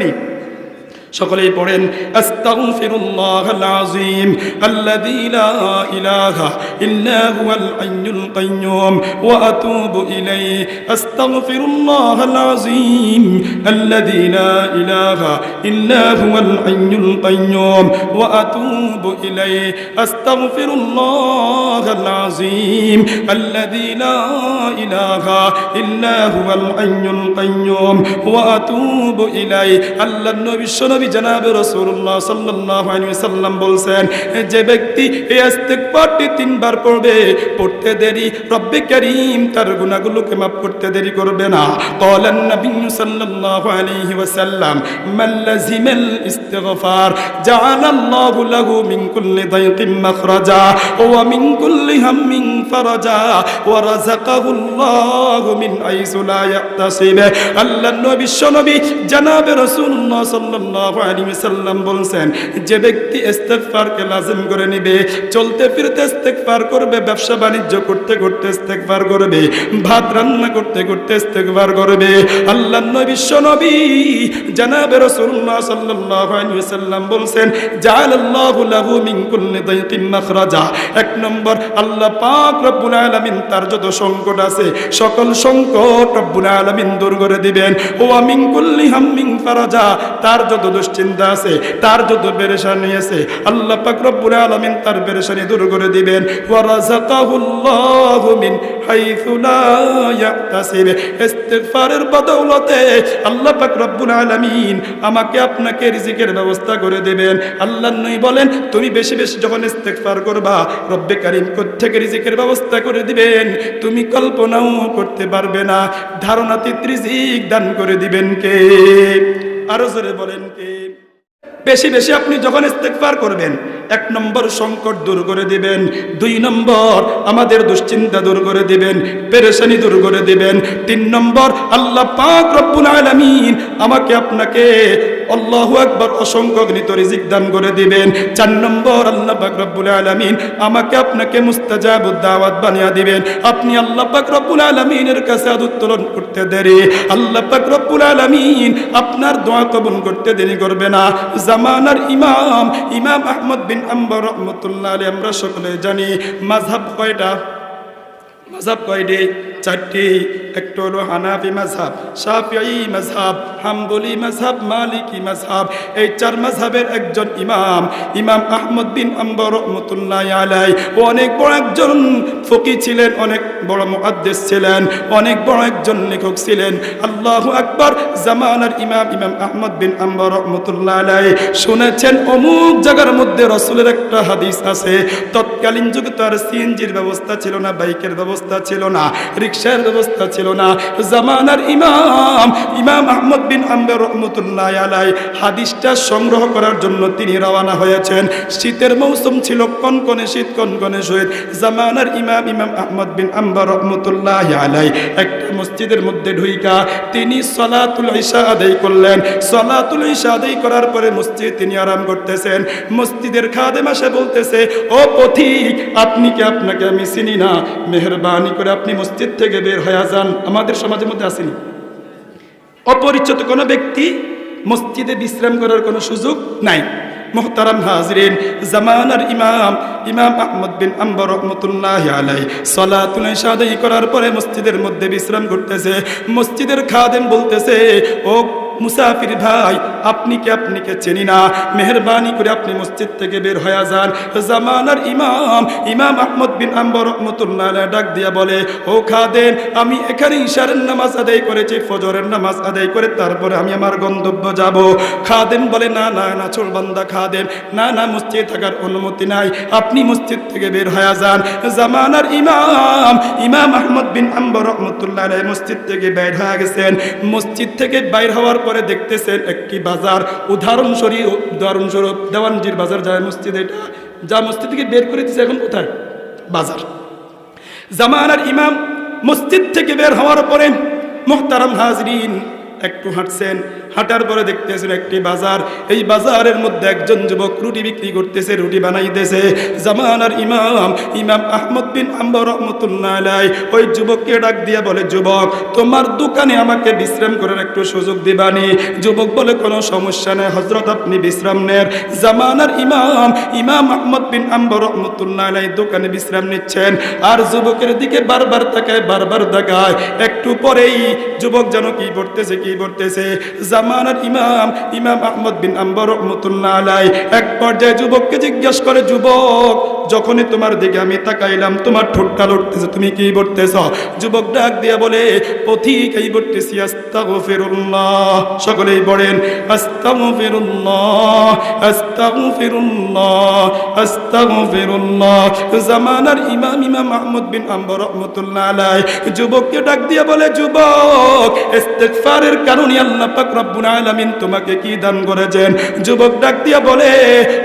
Speaker 1: সকলেই পড়েন, আস্তাগফিরুল্লাহাল আযীম আল্লাযী লা ইলাহা ইল্লা হুয়াল হাইয়ুল কাইয়্যুম ওয়া আতুবু ইলাইহি। আস্তাগফিরুল্লাহাল আযীম আল্লাযী লা ইলাহা ইল্লা হুয়াল হাইয়ুল কাইয়্যুম ওয়া আতুবু ইলাইহি। আস্তাগফিরুল্লাহাল আযীম আল্লাযী লা ইলাহা ইল্লা হুয়াল হাইয়ুল কাইয়্যুম ওয়া আতুবু ইলাইহি। আল্লাহর নবী জনাবে রাসূলুল্লাহ সাল্লাল্লাহু আলাইহি ওয়াসাল্লাম বলছেন, যে ব্যক্তি এই ইস্তিগফারটি তিনবার পড়তে দেরি, রব্বে কারীম তার গুনাহগুলোকে মাফ করতে দেরি করবে না। ক্বালান নবী সাল্লাল্লাহু আলাইহি ওয়াসাল্লাম, মান লাযিমাল ইস্তিগফার জাআলাল্লাহু লাহু মিন কুল্লি দায়কিন মাখরাজা ওয়া মিন কুল্লি হাম্মিন ফারাজা ওয়া রাযাকাহুল্লাহু মিন হাইসু লা ইয়াহতাসিব। আল্লাহর নবী বিশ্বনবী জনাবে রাসূলুল্লাহ সাল্লাল্লাহু আলাইহি ওয়াসাল্লাম বলছেন, যে ব্যক্তি ইস্তিগফারকে লাজিম করে নেবে, চলতে ফিরতে ইস্তিগফার করবে, ব্যবসা বাণিজ্য করতে করতে ইস্তিগফার করবে, ভাত রান্না করতে করতে ইস্তিগফার করবে, আল্লাহর নবী বিশ্বনবী জনাবে রাসূলুল্লাহ সাল্লাল্লাহু আলাইহি ওয়াসাল্লাম বলছেন, জাআলাল্লাহু লাহু মিন কুল্লি দায়কিন মাখরাজা। এক নম্বর, আল্লাহ পাক রব্বুল আলামিন তার যত সংকট আছে সকল সংকট রব্বুল আলামিন দূর করে দিবেন। ওয়া মিন কুল্লি হাম্মিন ফারাজা, তার যত দুশ্চিন্তা আছে, তার যত পেরেশানি আছে, আল্লাহ পাক রব্বুল আলামিন তার পেরেশানি দূর করে দিবেন। ওয়া রাযাকাহুল্লাহু মিন হাইসু লা ইয়াহতাসিব। ইস্তিগফারের বদৌলতে আল্লাহ পাক রব্বুল আলামিন আমাকে আপনাকে রিজিকের ব্যবস্থা করে দিবেন। আল্লাহর নবী বলেন, তুমি বেশি বেশি যখন ইস্তিগফার করবা, রব্বে কারীম কোত্থেকে রিজিকের ব্যবস্থা করে দিবেন তুমি কল্পনাও করতে পারবে না। ধারণাতীত রিজিক দান করে দিবেন কে? আরো জোরে বলেন কে? বেশি বেশি আপনি যখন ইস্তিগফার করবেন, এক নম্বর সংকট দূর করে দিবেন, দুই নম্বর আমাদের দুশ্চিন্তা দূর করে দিবেন, পেরেশানি দূর করে দিবেন, তিন নম্বর আল্লাহ পাক রব্বুল আলামিন আমাকে আপনাকে আল্লাহু আকবার অসংখ্য গণিত রিজিক দান করে দিবেন। চার নম্বর, আল্লাহ পাক রব্বুল আলামিন আমাকে আপনাকে মুস্তাজাবুদ দাওয়াত বানিয়ে দিবেন। আপনি আল্লাহ পাক রব্বুল আলামিনের কাছে হাত উত্তোলন করতে দেরি, আল্লাহ পাক রব্বুল আলামিন আপনার দোয়া কবুল করতে দেরি করবে না। জামানার ইমাম আহমদ বিন হাম্বল রাহমাতুল্লাহ আলাইহি, আমরা সকলে জানি মাযহাব কয়টা? মাযহাব কয়টি? চারটি। একটা হলো হানাফি মাযহাব, শাফিঈ মাযহাব, হাম্বলি মাযহাব, মালিকি মাযহাব। এই চার মাযহাবের একজন ইমাম আহমদ বিন হাম্বল রাহমাতুল্লাহি আলাইহি অনেক বড় একজন ফকি ছিলেন, অনেক বড় মুহাদ্দিস ছিলেন, অনেক বড় একজন লেখক ছিলেন। আল্লাহু আকবার। জামানার ইমাম আহমদ বিন হাম্বল রাহমাতুল্লাহি আলাইহি শুনেছেন অমুক জায়গার মধ্যে রাসূলের একটা হাদিস আছে। তৎকালীন যুগে তো আর সিএনজির ব্যবস্থা ছিল না, বাইকের ব্যবস্থা ছিল না, রিকশার ব্যবস্থা ছিল না। জামানার ইমাম আহমদ বিন হাম্বল রহমতুল্লাহ আলাইহি হাদিসটা সংগ্রহ করার জন্য তিনি রওনা হয়েছেন। শীতের মৌসুম ছিল, কনকনে শীত, কনকনে শীত। জামানার ইমাম আহমদ বিন হাম্বল রহমতুল্লাহ আলাইহি একটা মসজিদের মধ্যে ঢুইকা তিনি সালাতুল ইশা আদায় করলেন। সালাতুল ইশা আদায় করার পরে মসজিদ তিনি আরাম করতেছেন। মসজিদের খাদেম এসে বলতেছে, ও পথিক, আপনি কি, আপনাকে আমি চিনি না, মেহেরবানি করে আপনি মসজিদ থেকে বের হয়ে যান। আমাদের সমাজের মধ্যে আসেনি, অপরিচিত কোনো ব্যক্তি মসজিদে বিশ্রাম করার কোনো সুযোগ নাই। মুহতারাম হাজরিন, জামানার ইমাম আহমদ বিন হাম্বল রহমতুল্লাহ আলাইহি সালাতুল ইশা আদায় করার পরে মসজিদের মধ্যে বিশ্রাম করতেছে। মসজিদের খাদেম বলতেছে, ও মুসাফির ভাই, আপনাকে চিনি না, মেহেরবানি করে আপনি মসজিদ থেকে বের হয়ে যান। জামানার ইমাম আহমদ বিন হাম্বল রহমতুল্লাহ আলাইহি ডাক দিয়া বলে, ও খাদেম, আমি এখানে ইশারের নামাজ আদায় করেছি, ফজরের নামাজ আদায় করে তারপরে আমি আমার গন্তব্য যাব। খাদেম বলে, না না না, চোর বান্দা খাদেম, না না, মসজিদে থাকার অনুমতি নাই, আপনি মসজিদ থেকে বের হয়ে যান। জামানার ইমাম আহমদ বিন হাম্বল রহমতুল্লাহ আলাইহি মসজিদ থেকে বের হয়ে গেছেন। মসজিদ থেকে বাইর হওয়ার পরে দেখতেছেন একটি বাজার, উদাহরণস্বরূপ দেওয়ানজির বাজার যায় মসজিদ, এটা যা মসজিদ থেকে বের করে দিচ্ছে, এখন কোথায়? বাজার। জামানার ইমাম মসজিদ থেকে বের হওয়ার পরে মুহতারাম হাজরিন একটু হাঁটছেন, হাঁটার পরে দেখতেছেন একটি বাজার। এই বাজারের মধ্যে একজন যুবক রুটি বিক্রি করতেছে, রুটি বানাইতেছে। জামানার ইমাম আহমদ বিন হাম্বল রহমতুল্লাহ আলাইহি ওই যুবককে ডাক দিয়ে বলে, যুবক, তোমার দোকানে আমাকে বিশ্রাম করার একটু সুযোগ দিবানি? যুবক বলে, কোনো সমস্যা নেই হযরত, আপনি বিশ্রাম নেন। জামানার ইমাম আহমদ বিন হাম্বল রহমতুল্লাহ আলাইহি দোকানে বিশ্রাম নিচ্ছেন, আর যুবকের দিকে বারবার তাকায়। একটু পরেই যুবক যেন কি পড়তেছে। জামানার ইমাম আহমদ বিন হাম্বল রহমতুল্লাহ আলাইহি এক পর্যায়ে যুবককে জিজ্ঞেস করে, যুবক, যখনই তোমার দিকে আমি তাকাইলাম তোমার ঠোঁটটা লড়তেছে, তুমি কি পড়তেছ? যুবক ডাক দিয়া বলে, পথিক, এই পড়তেছি আস্তাগফিরুল্লাহ। সকলেই পড়েন, আস্তাগফিরুল্লাহ, আস্তাগফিরুল্লাহ, আস্তাগফিরুল্লাহ। জামানার ইমাম আহমদ বিন হাম্বল রহমতুল্লাহ আলাইহি যুবককে ডাক দিয়া বলে, যুবক, ইস্তিগফারের কারণে আল্লাহ পাক রব্বুল আলামিন তোমাকে কি দান করেছেন? যুবক ডাক দিয়া বলে,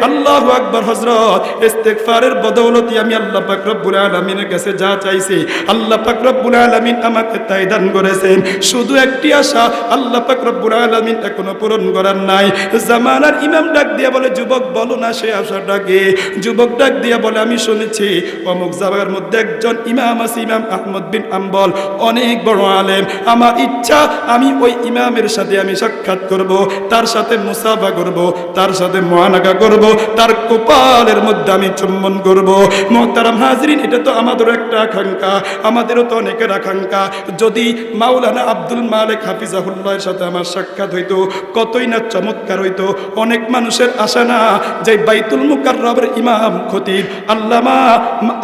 Speaker 1: আল্লাহু আকবার হযরত, ইস্তিগফারের বদৌলতে আমি আল্লাহ পাক রব্বুল আলামিনের কাছে যা চাইছি আল্লাহ পাক রব্বুল আলামিন আমাকে তাই দান করেছেন। শুধু একটি আশা আল্লাহ পাক রব্বুল আলামিন এখনো পূরণ করার নাই। জামানার ইমাম ডাক দিয়া বলে, যুবক, বলো না সে আশাটাকে। যুবক ডাক দিয়া বলে, আমি শুনেছি অমুক জায়গার মধ্যে একজন ইমাম আছে, ইমাম আহমদ বিন হাম্বল, অনেক বড় আলেম। আমার ইচ্ছা আমি ওই ইমামের সাথে আমি সাক্ষাৎ করব, তার সাথে মুসাফা করব, তার সাথে মুআনাকা করব, তার কপালের মধ্যে আমি চুম্বন করব। মুহতারাম হাজরিন, এটা তো আমাদেরও একটা আকাঙ্ক্ষা, আমাদেরও তো অনেকের আকাঙ্ক্ষা। যদি মাওলানা আব্দুল মালিক হাফিজাহুল্লাহর সাথে আমার সাক্ষাৎ হইতো, কতই না চমৎকার হইতো। অনেক মানুষের আশা না যে বাইতুল মুকাররমের ইমাম খতিব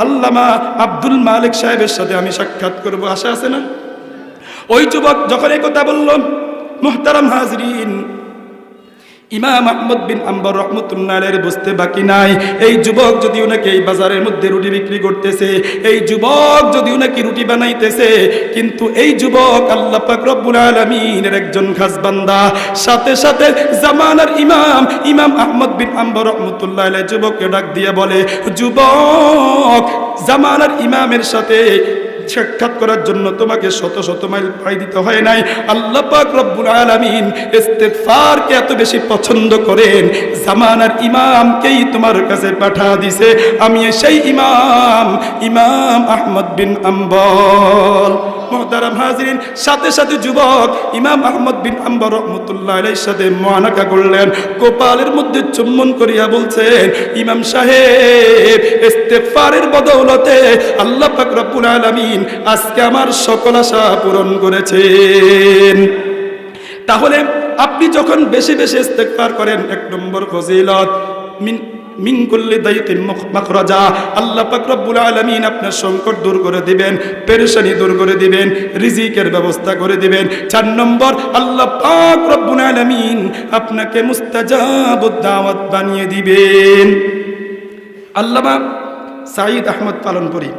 Speaker 1: আল্লামা আব্দুল মালিক সাহেবের সাথে আমি সাক্ষাৎ করব, আশা আছে না? ওই যুবক যখন এই কথা বলল, মুহতারাম হাজরিন, ইমাম আহমদ বিন হাম্বল রহমতুল্লাহ আলাইহি বুঝতে বাকি নাই, এই যুবক যদি ওনাকে এই বাজারের মধ্যে রুটি বিক্রি করতেছে, এই যুবক যদি ওনাকে রুটি বানাইতেছে, কিন্তু এই যুবক আল্লাহ পাক রব্বুল আলামিনের একজন খাস বান্দা। সাথে সাথে জামানার ইমাম আহমদ বিন হাম্বল রহমতুল্লাহ আলাইহি যুবককে ডাক দিয়ে বলে, যুবক, জামানার ইমামের সাথে সাক্ষাৎ করার জন্য তোমাকে শত শত মাইল পাড়ি দিতে হয় নাই। আল্লাহ পাক রব্বুল আলামিন ইস্তিগফারকে এত বেশি পছন্দ করেন, জামানার ইমামকেই তোমার কাছে পাঠা দিছে। আমি সেই ইমাম আহমদ বিন হাম্বল। মুহতারাম হাজরিন, সাথে সাথে যুবক ইমাম আহমদ বিন হাম্বল রহমতুল্লাহ আলাইহির সাথে মুআনাকা করলেন, কপালের মধ্যে চুম্বন করিয়া বলছেন, ইমাম সাহেব, ইস্তিগফারের বদৌলতে আল্লাহ পাক রব্বুল আলামিন আজকে আমার সকল আশা পূরণ করেছেন। তাহলে আপনি যখন বেশি বেশি ইস্তিগফার করেন, এক নম্বর ফজিলত, মিন কুল্লি দাইকিন মাখরাজা, আল্লাহ পাক রব্বুল আলামিন আপনার সংকট দূর করে দিবেন, পেরেশানি দূর করে দিবেন, রিজিকের ব্যবস্থা করে দিবেন। 4 নম্বর, আল্লাহ পাক রব্বুল আলামিন আপনাকে মুস্তাজাবুদ দাওয়াত বানিয়ে দিবেন। আল্লামা সাঈদ আহমদ পালনপুরি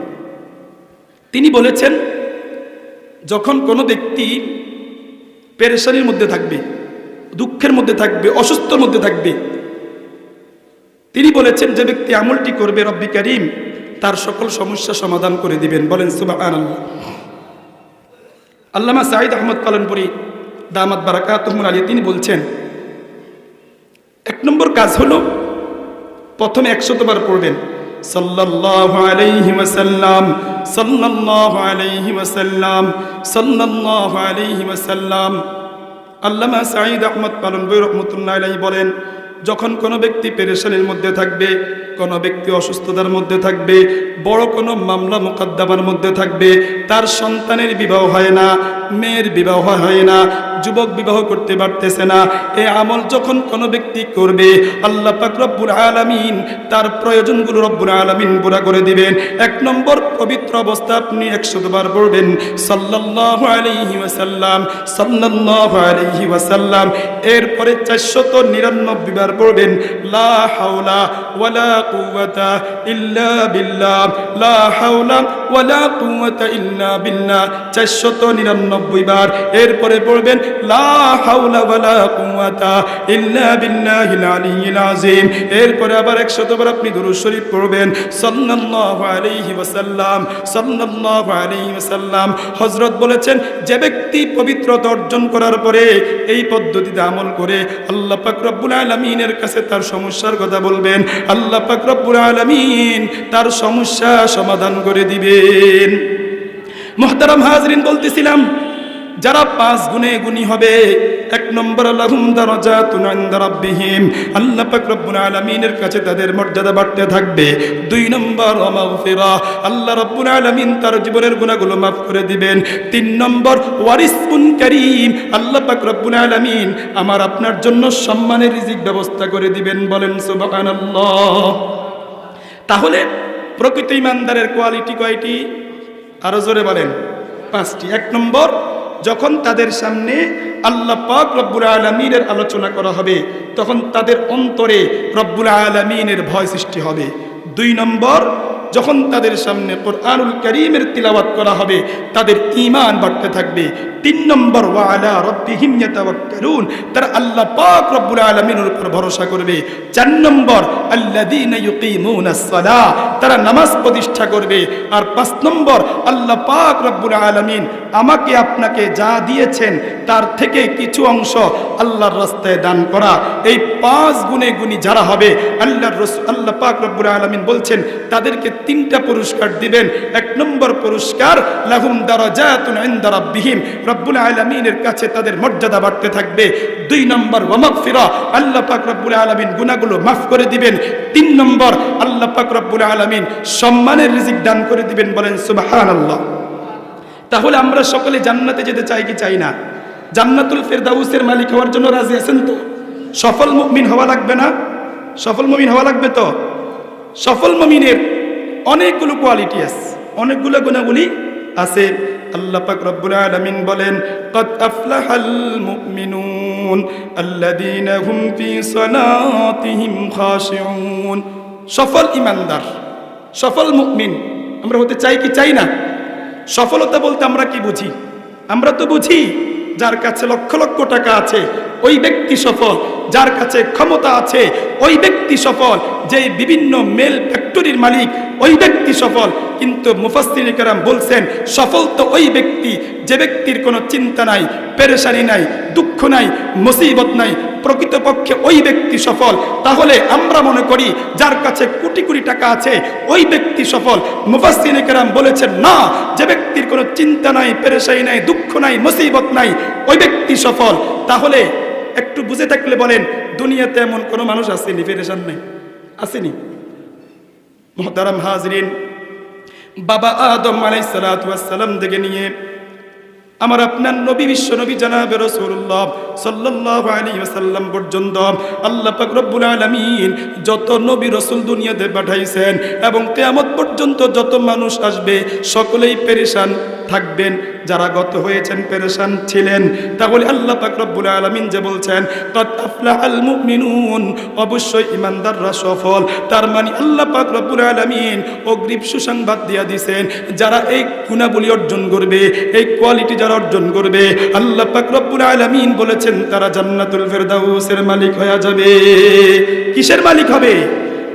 Speaker 1: তিনি বলেছেন, যখন কোনো ব্যক্তি পেরেশানির মধ্যে থাকবে, দুঃখের মধ্যে থাকবে, অসুস্থর মধ্যে থাকবে, তিনি বলেছেন যে ব্যক্তি আমলটি করবে রব্বি কারীম তার সকল সমস্যা সমাধান করে দিবেন। বলেন সুবহানাল্লাহ। আল্লামা সাঈদ আহমদ পালনপুরি দামাত বারাকাতুহুল আলিয়া তিনি বলছেন, এক নম্বর কাজ হলো প্রথমে 100 বার পড়বেন সাল্লাল্লাহু আলাইহি ওয়াসাল্লাম, সাল্লাল্লাহু আলাইহি ওয়াসাল্লাম, সাল্লাল্লাহু আলাইহি ওয়াসাল্লাম। আল্লামা সাঈদ আহমদ পালনপুরি রাহমাতুল্লাহি আলাইহি বলেন, যখন কোনো ব্যক্তি পেরেশানির মধ্যে থাকবে, কোনো ব্যক্তি অসুস্থতার মধ্যে থাকবে, বড় কোনো মামলা মোকদ্দমার মধ্যে থাকবে, তার সন্তানের বিবাহ হয় না, মেয়ের বিবাহ হয় না, যুবক বিবাহ করতে পারতেছে না, এই আমল যখন কোনো ব্যক্তি করবে আল্লাহ পাক রব্বুল আলামিন তার প্রয়োজনগুলো রব্বুল আলামিন পুরা করে দিবেন। এক নম্বর পবিত্র অবস্থা আপনি 100 বার পড়বেন সাল্লাল্লাহু আলাইহি ওয়াসাল্লাম, সাল্লাল্লাহু আলাইহি ওয়াসাল্লাম। এরপরে 499 বার পড়বেন লা হাওলা ওয়ালা কুওয়াতা ইল্লা বিল্লাহ, লা হাওলা ওয়ালা কুওয়াতা ইল্লা বিল্লাহ 499 বার। এরপরে পড়বেন লা হাওলা ওয়ালা কুওয়াতা ইল্লা বিল্লাহিল আলিয়্যিল আযীম। এরপরে আবার 100 বার আপনি দুরূদ শরীফ পড়বেন সাল্লাল্লাহু আলাইহি ওয়াসাল্লাম, সাল্লাল্লাহু আলাইহি ওয়াসাল্লাম। হযরত বলেছেন, যে ব্যক্তি পবিত্রতা অর্জন করার পরে এই পদ্ধতিতে আমল করে আল্লাহ পাক রব্বুল আলামিনের কাছে তার সমস্যার কথা বলবেন, আল্লাহ পাক রব্বুল আলামিন তার সমস্যা সমাধান করে দিবেন। মুহতারাম হাজরিন, বলতেছিলাম যারা 5 গুণে গুণী হবে, 1 নম্বর লাহুম দারাজাতুন ইনদা রাব্বিহিম, আল্লাহ পাক রব্বুল আলামিনের কাছে তাদের মর্যাদা বাড়তে থাকবে। 2 নম্বর মাগফিরা, আল্লাহ রব্বুল আলামিন তার জীবনের গুনাহগুলো মাফ করে দিবেন। 3 নম্বর ওয়ারিসকুন কারীম, আল্লাহ পাক রব্বুল আলামিন আমার আপনার জন্য সম্মানের রিজিক ব্যবস্থা করে দিবেন। বলেন সুবহানাল্লাহ। তাহলে প্রকৃত ইমানদারের কোয়ালিটি কয়টি? আরো জোরে বলেন। 5টি। 1 নম্বর, যখন তাদের সামনে আল্লাহ পাক রব্বুল আলামিনের আলোচনা করা হবে তখন তাদের অন্তরে রব্বুল আলামিনের ভয় সৃষ্টি হবে। 2 নম্বর, যখন তাদের সামনে কোরআনুল কারীমের তিলাওয়াত করা হবে তাদের ঈমান বাড়তে থাকবে। 3 নম্বর, ওয়া আলা রাব্বিহিম ইয়াতাওয়াক্কালুন, তারা আল্লাহ পাক রব্বুল আলামিনের উপর ভরসা করবে। 4 নম্বর, আল্লাযীনা ইউকিমুনাস সালাহ, তারা নামাজ প্রতিষ্ঠা করবে। আর 5 নম্বর, আল্লাহ পাক রব্বুল আলামিন আমাকে আপনাকে যা দিয়েছেন তার থেকে কিছু অংশ আল্লাহর রাস্তায় দান করা। এই 5 গুণে গুণী যারা হবে আল্লাহর রাসূল আল্লাহ পাক রব্বুল আলামিন বলছেন তাদেরকে 3টা পুরস্কার দিবেন। 1 নম্বর পুরস্কার লাহুম দারাজাতুন ইনদা রাব্বিহিম, রব্বুল আলামিনের কাছে তাদের মর্যাদা বাড়তে থাকবে। 2 নম্বর ওয়া মাগফিরা, আল্লাহ পাক রব্বুল আলামিন গুনাহগুলো মাফ করে দিবেন। 3 নম্বর, আল্লাহ পাক রব্বুল আলামিন সম্মানের রিজিক দান করে দিবেন। বলেন সুবহানাল্লাহ। তাহলে আমরা সকলে জান্নাতে যেতে চাই কি চাই না? জান্নাতুল ফেরদাউসের মালিক হওয়ার জন্য রাজি আছেন তো? সফল মুমিন হওয়া লাগবে না? সফল মুমিন হওয়া লাগবে তো? সফল মুমিনের অনেকগুলো কোয়ালিটি আছে, অনেকগুলো গুণাবলী আছে। আল্লাহ পাক রব্বুল আলামিন বলেন, ক্বাদ আফলাহাল মুমিনুন আল্লাযীনা হুম ফি সালাতিহিম খাশিউন। সফল ইমানদার, সফল মুমিন আমরা হতে চাই কি চাই না? সফলতা বলতে আমরা কি বুঝি? আমরা তো বুঝি যার কাছে লক্ষ লক্ষ টাকা আছে ওই ব্যক্তি সফল, যার কাছে ক্ষমতা আছে ওই ব্যক্তি সফল, যে বিভিন্ন মেল ফ্যাক্টরির মালিক ওই ব্যক্তি সফল। কিন্তু মুফাসসিরিনে কেরাম বলছেন সফল তো ওই ব্যক্তি যে ব্যক্তির কোনো চিন্তা নাই, পেরেশানি নাই, দুঃখ নাই, মুসিবত নাই, প্রকৃতপক্ষে ওই ব্যক্তি সফল। তাহলে আমরা মনে করি যার কাছে কোটি কোটি টাকা আছে ওই ব্যক্তি সফল। মুফাসসিরিনে কেরাম বলেছেন না, যে ব্যক্তির কোনো চিন্তা নাই, পেরেশানি নাই, দুঃখ নাই, মুসিবত নাই ওই ব্যক্তি সফল। তাহলে একটু বুঝে থাকলে বলেন, দুনিয়াতে এমন কোনো মানুষ আসেনি পেরেশান নাই? আসেনি? মুহতারাম হাজরিন, বাবা আদম আলাইহিস সালাতু ওয়াস সালাম থেকে নিয়ে আমার আপনার নবী বিশ্ব নবী জনাবে রাসূলুল্লাহ সাল্লাল্লাহু আলাইহি ওয়াসাল্লাম পর্যন্ত আল্লাহ পাক রব্বুল আলামিন যত নবী রাসূল দুনিয়াতে পাঠাইছেন এবং কিয়ামত পর্যন্ত যত মানুষ আসবে সকলেই পেরেশান থাকবেন, যারা গত হয়েছেন, পেরেশান ছিলেন, তাহলে আল্লাহ পাক রব্বুল আলামিন যে বলছেন কাদ আফলাহাল মুমিনুন, অবশ্যই ঈমানদাররা সফল। তার মানে আল্লাহ পাক রব্বুল আলামিন অগ্রিম সুসংবাদ দিয়া দিয়েছেন, যারা এই গুণাবলী অর্জন করবে, এই কোয়ালিটি যারা অর্জন করবে, আল্লাহ পাক রব্বুল আলামিন বলেছেন তারা জান্নাতুল ফেরদাউসের মালিক হয়ে যাবে। কিসের মালিক হবে?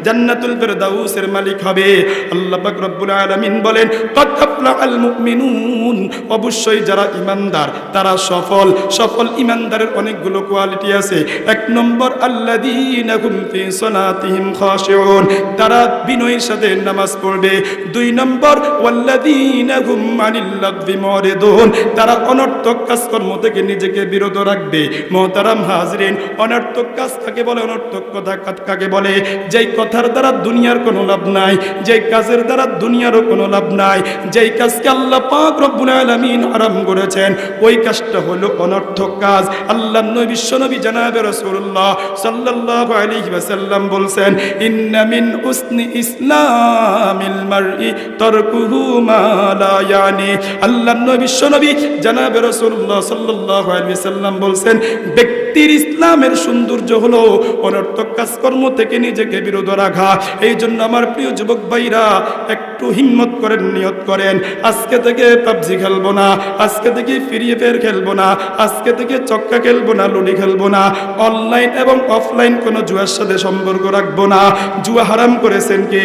Speaker 1: জান্নাতুল ফেরদাউসের মালিক হবে। আল্লাহ পাক রব্বুল আলামিন বলেন কাদ আফলাহাল মুমিনুন, অবশ্যই যারা ঈমানদার তারা সফল। সফল ঈমানদারের অনেকগুলো কোয়ালিটি আছে। এক নম্বর আল্লাযীনা হুম ফি সালাতিহিম খাশিউন, তারা বিনয়ের সাথে নামাজ পড়বে। দুই নম্বর ওয়াল্লাযীনা হুম আনিল লাগবি মুরিদুন, তারা অনর্থক কাজকর্ম থেকে নিজেকে বিরত রাখবে। মুহতারাম হাজরিন, অনর্থক কাজ কাকে বলে? অনর্থক কথা কাকে বলে? যেই কথার দ্বারা দুনিয়ার কোনো লাভ নাই, যেই কাজের দ্বারা দুনিয়ারও কোনো লাভ নাই, যেই কাজকে আল্লাহ পাক রব্বুল আলামিন হারাম করেছেন, ওই কাজটা হলো অনর্থক কাজ। আল্লাহর নবী বিশ্বনবী জনাবে রাসূলুল্লাহ সাল্লাল্লাহু আলাইহি ওয়াসাল্লাম বলছেন ইন্না মিন হুসনি ইসলামিল মারই তারকুহু মা লা ইয়ানি। আল্লাহর নবী বিশ্বনবী জনাবে রাসূলুল্লাহ সাল্লাল্লাহু আলাইহি ওয়াসাল্লাম বলছেন ব্যক্তির ইসলামের সৌন্দর্য হলো অনর্থক কাজকর্ম থেকে নিজেকে বিরত রাখা। এই জন্য আমার প্রিয় যুবক ভাইরা একটু হিম্মত করেন, নিয়ত করেন, আজকে থেকে পাবজি খেলবো না, আজকে থেকে ফ্রি ফায়ার খেলবো না, আজকে থেকে চক্কা খেলবো না, লুডি খেলবো না, অনলাইন এবং অফলাইন কোনো জুয়ার সাথে সম্পর্ক রাখবো না। জুয়া হারাম করেছেন কে?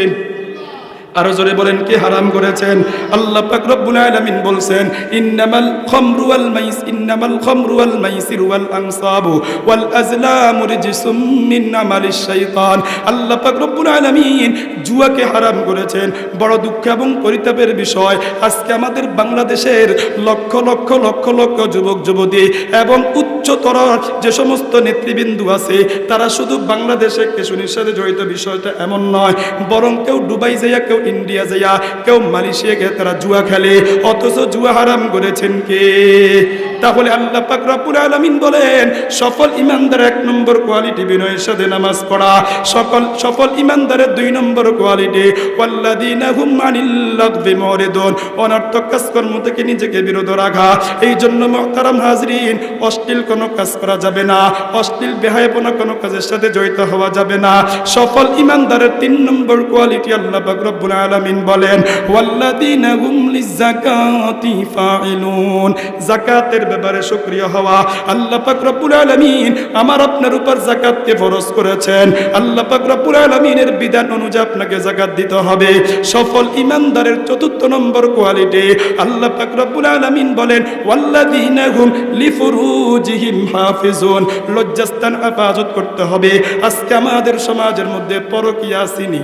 Speaker 1: আরো জোরে বলেন, কে হারাম করেছেন? আল্লাহ পাক রব্বুল আলামিন বলছেন ইন্নামাল খামরু ওয়াল মাইসিরু ওয়াল আনসাবু ওয়াল আজলামু রিজসুম মিন আমালিশ শাইতান। আল্লাহ পাক রব্বুল আলামিন জুয়াকে হারাম করেছেন। বড় দুঃখ এবং পরিতাপের বিষয়, আজকে আমাদের বাংলাদেশের লক্ষ লক্ষ লক্ষ লক্ষ যুবক যুবতী এবং উচ্চতর যে সমস্ত নেতৃবৃন্দ আছে, তারা শুধু বাংলাদেশে কেশুনির সাথে জড়িত। বিষয়টা এমন নয়, বরং কেউ দুবাই যাইয়া, কেউ ইন্ডিয়া যাইয়া, কেউ মালয়েশিয়া গিয়ে তারা জুয়া খেলে। অথচ জুয়া হারাম করেছেন কে? তাহলে আল্লাহ পাক রব্বুল আলামিন বলেন সফল ঈমানদার এক নম্বর কোয়ালিটি বিনয়ের সাথে নামাজ পড়া। সফল ঈমানদারের দুই নম্বর কোয়ালিটি ওয়াল্লাযীনা হুম আনিল লাগবি মুরিদুন, অনর্থক কাজকর্ম থেকে নিজেকে বিরত রাখা। এই জন্য মুহতারাম হাজরিন, অশ্লীল কোনো কাজ করা যাবে না, অশ্লীল বেহায়াপনা কোনো কাজের সাথে জড়িত হওয়া যাবে না। সফল ঈমানদারের তিন নম্বর কোয়ালিটি আল্লাহ পাক রব্বুল আলামিন বলেন ওয়াল্লাযীনা হুম লিযাকাতি ফাইলুন, যাকাতের ব্যাপারে সক্রিয় হওয়া। আল্লাহ পাক রব্বুল আলামিন আমার আপনার উপর যাকাতকে ফরজ করেছেন। আল্লাহ পাক রব্বুল আলামিনের বিধান অনুযায়ী আপনাকে যাকাত দিতে হবে। সফল ঈমানদারের চতুর্থ নম্বর কোয়ালিটি আল্লাহ পাক রব্বুল আলামিন বলেন ওয়াল্লাযীনা হুম লিফুরুজিহিম হাফিজুন, লজ্জাস্থান হেফাজত করতে হবে। আজকে আমাদের সমাজের মধ্যে পরকীয়া আসেনি?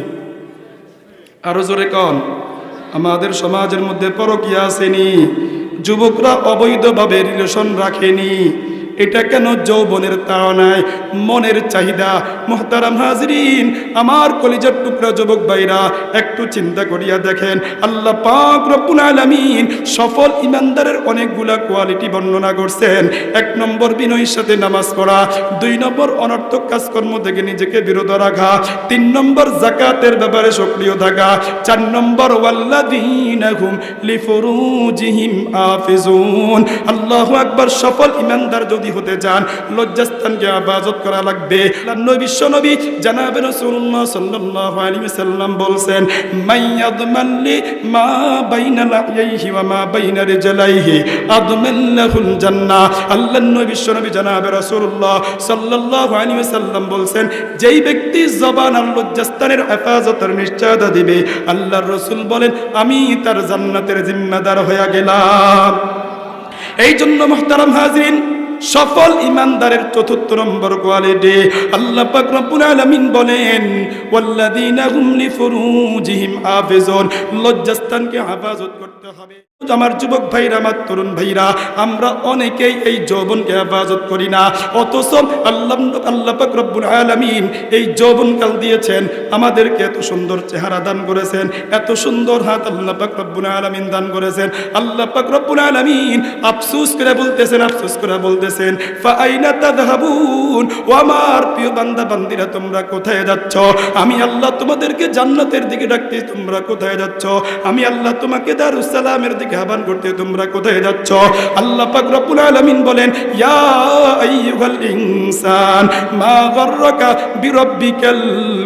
Speaker 1: আরো জোরে কোন? আমাদের সমাজের মধ্যে পরকীয়া আসেনি? যুবকরা অবৈধভাবে রিলেশন রাখেনি। এটা কেন? যৌবনের তাড়নায়, মনের চাহিদা। মুহতারাম হাজরিন, আমার কলিজার টুকরা যুবক ভাইরা, একটু চিন্তা করিয়া দেখেন, আল্লাহ পাক রব্বুল আলামিন সফল ঈমানদারের অনেকগুলা কোয়ালিটি বর্ণনা করছেন। এক নম্বর বিনয়ের সাথে নামাজ পড়া, দুই নম্বর অনর্থক কাজকর্ম থেকে নিজেকে বিরত রাখা, তিন নম্বর যাকাতের ব্যাপারে সক্রিয় থাকা, চার নম্বর ওয়াল্লাযীনা হুম লিফুরুজিহিম হাফিজুন। আল্লাহু আকবার। সফল ঈমানদার যদি হতে চান, লজ্জাস্থানকে হেফাজত করা লাগবে। নবী বিশ্বনবী জনাবে রাসূলুল্লাহ সাল্লাল্লাহু আলাইহি ওয়াসাল্লাম বলছেন মাইয়াদমান লি মা বাইনা লাহইহি ওয়া মা বাইনা রিজলাইহি আদমাল্লাহুল জান্নাহ। আল্লাহর নবী বিশ্বনবী জনাবে রাসূলুল্লাহ সাল্লাল্লাহু আলাইহি ওয়াসাল্লাম বলছেন যেই ব্যক্তি জবান আর লজ্জাস্থানের হেফাজতের নিশ্চয়তা দিবে, আল্লাহর রাসূল বলেন আমি তার জান্নাতের জিম্মাদার হয়ে গেলাম। এই জন্য মুহতারাম হাজরিন, সফল ঈমানদারের চতুর্থ নম্বর কোয়ালিটি আল্লাহ পাক রব্বুল আলামিন বলেন ওয়াল্লাযীনা হুম লিফুরুজিহিম হাফিজুন, লজ্জাস্থানকে হেফাজত করতে হবে। আমার যুবক ভাইরা, আমার তরুণ ভাইরা, আমরা অনেকেই এই যৌবনকে হেফাজত করি না। অথচ আল্লাহ পাক রব্বুল আলামিন এই যৌবনকাল দিয়েছেন, আমাদেরকে এত সুন্দর চেহারা দান করেছেন, এত সুন্দর হাত আল্লাহ পাক রব্বুল আলামিন দান করেছেন। আল্লাহ পাক রব্বুল আলামিন আফসোস করে বলতেছেন ফাআইনা তাযহাবুন, ও আমার প্রিয় বান্দা বান্দিরা, তোমরা কোথায় যাচ্ছ? আমি আল্লাহ তোমাদেরকে জান্নাতের দিকে ডাকতেছি, তোমরা কোথায় যাচ্ছ? আমি আল্লাহ তোমাকে দারুস সালামের দিকে আমাদেরকে আহ্বান করতে তোমরা কোথায় যাচ্ছ? আল্লাহ পাক রব্বুল আলামিন বলেন, ইয়া আইয়ুহাল ইনসান মা গাররাকা বিরাব্বিকাল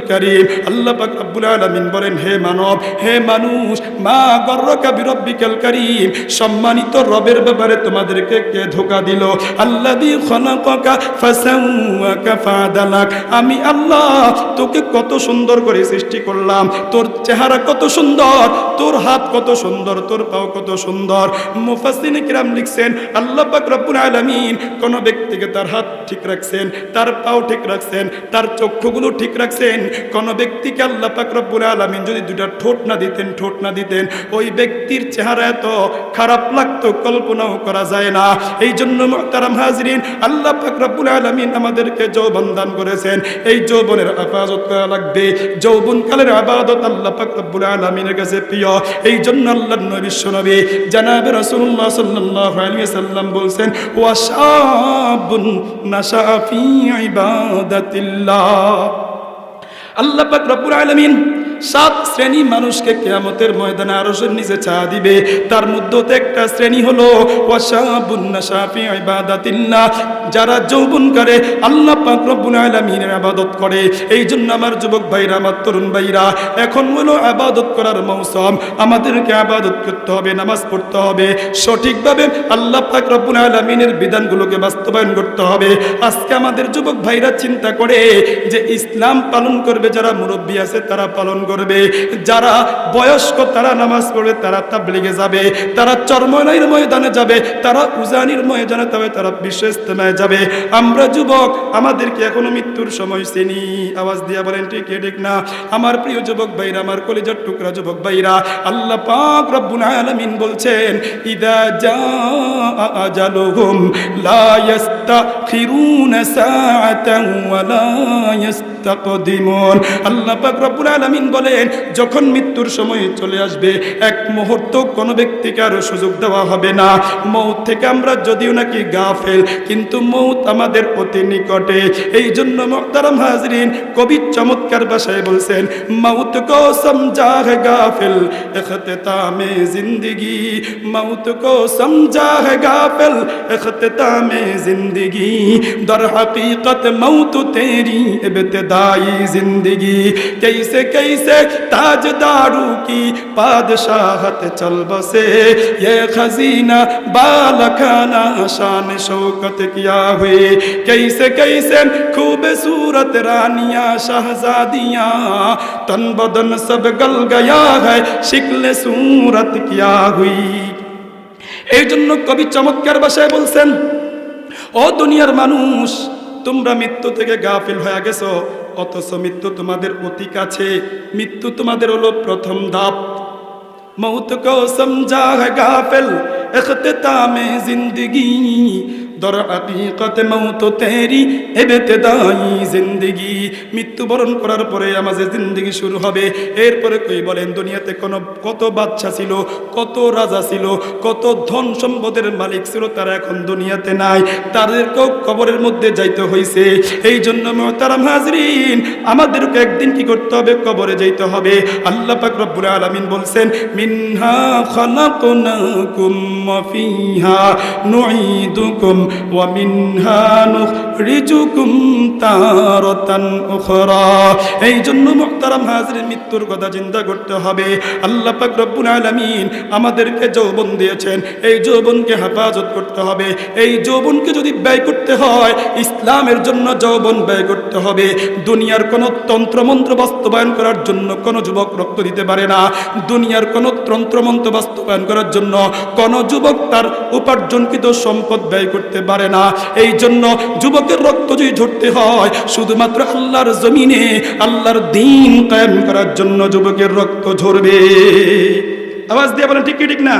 Speaker 1: কারীম। আল্লাহ পাক রব্বুল আলামিন বলেন, হে মানব, হে মানুষ, মা গাররাকা বিরাব্বিকাল কারীম, সম্মানিত রবের ব্যাপারে তোমাদেরকে কে ধোঁকা দিল? আল্লাযী খালাকাকা ফাসাওয়াকা ফাআদালাক। আমি আল্লাহ তোকে কত সুন্দর করে সৃষ্টি করলাম, তোর চেহারা কত সুন্দর, তোর হাত কত সুন্দর, তোর পাও কত সুন্দর। মুফাসসিরিন কিরাম লিখছেন, আল্লাহ পাক রব্বুল আলামিন কোন ব্যক্তিকে তার হাত ঠিক রাখছেন, তার পাও ঠিক রাখছেন, তার চক্ষুগুলো ঠিক রাখছেন। কোন ব্যক্তিকে আল্লাহ পাক রব্বুল আলামিন যদি দুইটা ঠোঁট না দিতেন, ওই ব্যক্তির চেহারা এত খারাপ লাগতো কল্পনাও করা যায় না। এই জন্য মুহতারাম হাজরিন, আল্লাহ পাক রব্বুল আলামিন আমাদেরকে যৌবন দান করেছেন। এই যৌবনের হেফাজত করা লাগবে। যৌবনকালের ইবাদত আল্লাহ পাক রব্বুল আলামিনের কাছে প্রিয়। এই জন্য আল্লাহর নবী বিশ্বনবী জনাবে রাসূলুল্লাহ সাল্লাল্লাহু আলাইহি ওয়াসাল্লাম বলেন, ওয়া শাবুন নাশা ফি ইবাদাতিল্লাহ। আল্লাহ পাক রব্বুল আলামিন 7 শ্রেণী মানুষকে কিয়ামতের ময়দানে আরশের নিচে ছায়া দিবে। তার মধ্যে একটা শ্রেণী হলো ওয়াশাবুন নাশা ফি ইবাদাতিল্লাহ, যারা যৌবন করে আল্লাহ পাক রব্বুল আলামিনের ইবাদত করে। এই জন্য আমার যুবক ভাইরা, আমার তরুণ ভাইরা, এখন হলো ইবাদত করার মৌসুম। আমাদেরকে ইবাদত করতে হবে, নামাজ পড়তে হবে, সঠিকভাবে আল্লাহ পাক রব্বুল আলামিনের বিধানগুলোকে বাস্তবায়ন করতে হবে। আজকে আমাদের যুবক ভাইরা চিন্তা করে যে ইসলাম পালন করবে যারা মুরব্বী আছে তারা পালন করবে, যারা বয়স্ক তারা নামাজ পড়বে, তারা তাবলীগে যাবে, তারা চরমনাইয়ের ময়দানে যাবে, তারা উজানির ময়দানে যাবে, তারা বিশ্ব ইজতেমায় যাবে। আমরা যুবক, আমাদেরকে এখনো মৃত্যুর সময় চিনি। আওয়াজ দিয়া বলেন ঠিক ঠিক না? আমার প্রিয় যুবক ভাইরা, আমার কলিজার টুকরা যুবক ভাইরা, আল্লাহ পাক রব্বুল আলামিন বলছেন, ইদা জাআ আজালুহুম লা ইস্তাখিরুনা সাআতান ওয়া লা ইস্তাকদিমুন। আল্লাহ পাক রব্বুল আলামিন বলেন, যখন মৃত্যুর সময় চলে আসবে, এক মুহূর্ত কোনো ব্যক্তিকে আর সুযোগ দেওয়া হবে না। মৌত থেকে আমরা যদিও নাকি গাফেল, কিন্তু মৌত আমাদের অতি নিকটে। এই জন্য মুহতারাম হাজরিন, কবি চমৎকার ভাষায় বলছেন, মৌত কো সমঝা হে গাফিল ইখতিতামে জিন্দেগি, মৌত কো সমঝা হে গাফিল ইখতিতামে জিন্দেগি, দর হकीकत मौत तेरी इब्तिदाई जिंदगी, कैसे कैसे ताजदारू की बादशाहत चल बसे, ये खजीना बालखाना शान शौकत किया हुए, कैसे कैसे खूबसूरत रानियां शहजादियां, तन बदन सब गल गया है शिक्ल सूरत किया हुई। এই জন্য কবি চমৎকার ভাষায় বলছেন, ও দুনিয়ার মানুষ, তোমরা মৃত্যু থেকে গাফিল হয়ে গেছো, অথচ মৃত্যু তোমাদের অতি কাছে। মৃত্যু তোমাদের হলো প্রথম ধাপ। মৌত কো সমঝা হে গাফিল ইখতিতামে জিন্দেগি, দর হकीकत মৌত তেরি ইবতিদাই জিন্দেগি। মৃত্যুবরণ করার পরে আমাদের জিন্দেগি শুরু হবে। এরপরে কই বলেন, দুনিয়াতে কত বাদশা ছিল, কত রাজা ছিল, কত ধন সম্পদের মালিক ছিল, তারা এখন দুনিয়াতে নাই, তাদেরকেও কবরের মধ্যে যাইতে হইছে। এই জন্য মুহতারাম হাজরিন, আমাদেরকে একদিন কি করতে হবে? কবরে যাইতে হবে। আল্লাহ পাক রব্বুল আলামিন বলছেন, মিনহা খালাকনাকুম ওয়া ফিহা নুঈদুকুম ওয়া মিনহা নুখরিজুকুম তারাতান উখরা। এই জন্য মুহতারাম হাজরিন, মৃত্যুর কথা চিন্তা করতে হবে। আল্লাহ পাক রব্বুল আলামিন আমাদেরকে যৌবন দিয়েছেন, এই যৌবনকে হেফাজত করতে হবে। এই যৌবনকে যদি ব্যয় করতে হয়, ইসলামের জন্য যৌবন ব্যয় করতে হবে। দুনিয়ার কোনো তন্ত্রমন্ত্র বাস্তবায়ন করার জন্য কোনো যুবক রক্ত দিতে পারে না। দুনিয়ার কোনো তন্ত্রমন্ত্র বাস্তবায়ন করার জন্য কোনো যুবক তার উপার্জনকৃত সম্পদ ব্যয় করতে পারে না। এই জন্য যুবকের রক্ত যদি ঝরতে হয়, শুধুমাত্র আল্লাহর জমিনে আল্লাহর দ্বীন কায়েম করার জন্য যুবকের রক্ত ঝরবে। আওয়াজ দিয়ে বলেন ঠিক কি ঠিক না?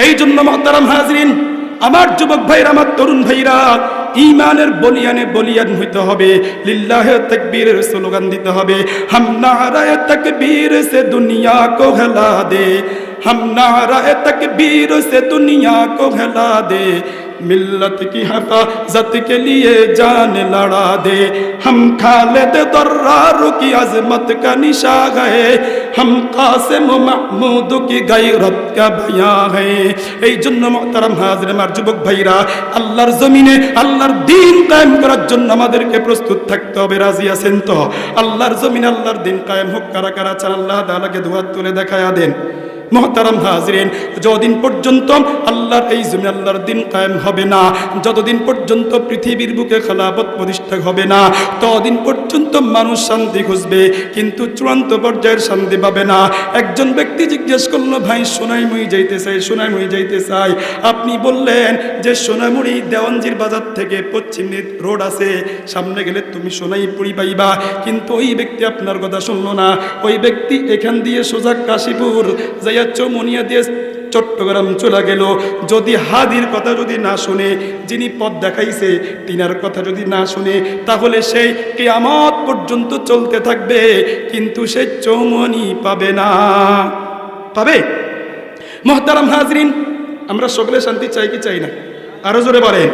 Speaker 1: এই জন্য মুহতারাম হাজরিন, আমার যুবক ভাইরা, আমার তরুণ ভাইরা, ঈমানের বলিয়ানে বলিয়ান হইতে হবে। লিল্লাহে তাকবীরের স্লোগান দিতে হবে। হাম নারায়ে তাকবীর সে দুনিয়া কো হিলা দে, हम नारा तकबीर से दुनिया को हिला दे, मिल्लत की हिफाजत के लिए जान लड़ा दे हम खालिद दर्रार की अजमत का निशा गए हम कासिम महमूद की गैरत का बयां है এই জন্য মুহতারাম হাজির আমার যুবক ভাইরা আল্লাহর জমিনে আল্লাহর দ্বীন কায়েম করার জন্য আমাদেরকে প্রস্তুত থাকতে হবে রাজি আছেন তো আল্লাহর জমিনে আল্লাহর দ্বীন কায়েম হোক কারা কারা চান আল্লাহ তাআলাকে দুহাত তুলে দেখায়া দেন মুহতারাম হাজিরিন যতদিন পর্যন্ত আল্লাহর এই জমিনে আল্লাহর দ্বীন কায়েম হবে না যতদিন পর্যন্ত পৃথিবীর বুকে খেলাফত প্রতিষ্ঠা হবে না ততদিন পর্যন্ত মানুষ শান্তি খুঁজবে কিন্তু চূড়ান্ত পর্যায়ের শান্তি পাবে না একজন ব্যক্তি জিজ্ঞেস করলো ভাই সোনাইমুড়ি যাইতে চাই আপনি বললেন যে সোনাইমুড়ি দেওয়ানজির বাজার থেকে পশ্চিম রোড আছে সামনে গেলে তুমি সোনাইপুরি পাইবা কিন্তু ওই ব্যক্তি আপনার কথা শুনলো না ওই ব্যক্তি এখান দিয়ে সোজা কাশীপুর চৌমনিয়া দিয়ে চট্টগ্রাম চলে গেল যদি হাদির কথা যদি না শুনে যিনি পথ দেখাইছে তিনার কথা যদি না শুনে তাহলে সেই কিয়ামত পর্যন্ত চলতে থাকবে কিন্তু সে চৌমনি পাবে না পাবে মুহতারাম হাজরিন আমরা সকলে শান্তি চাই কি চাই না আরো জোরে বলেন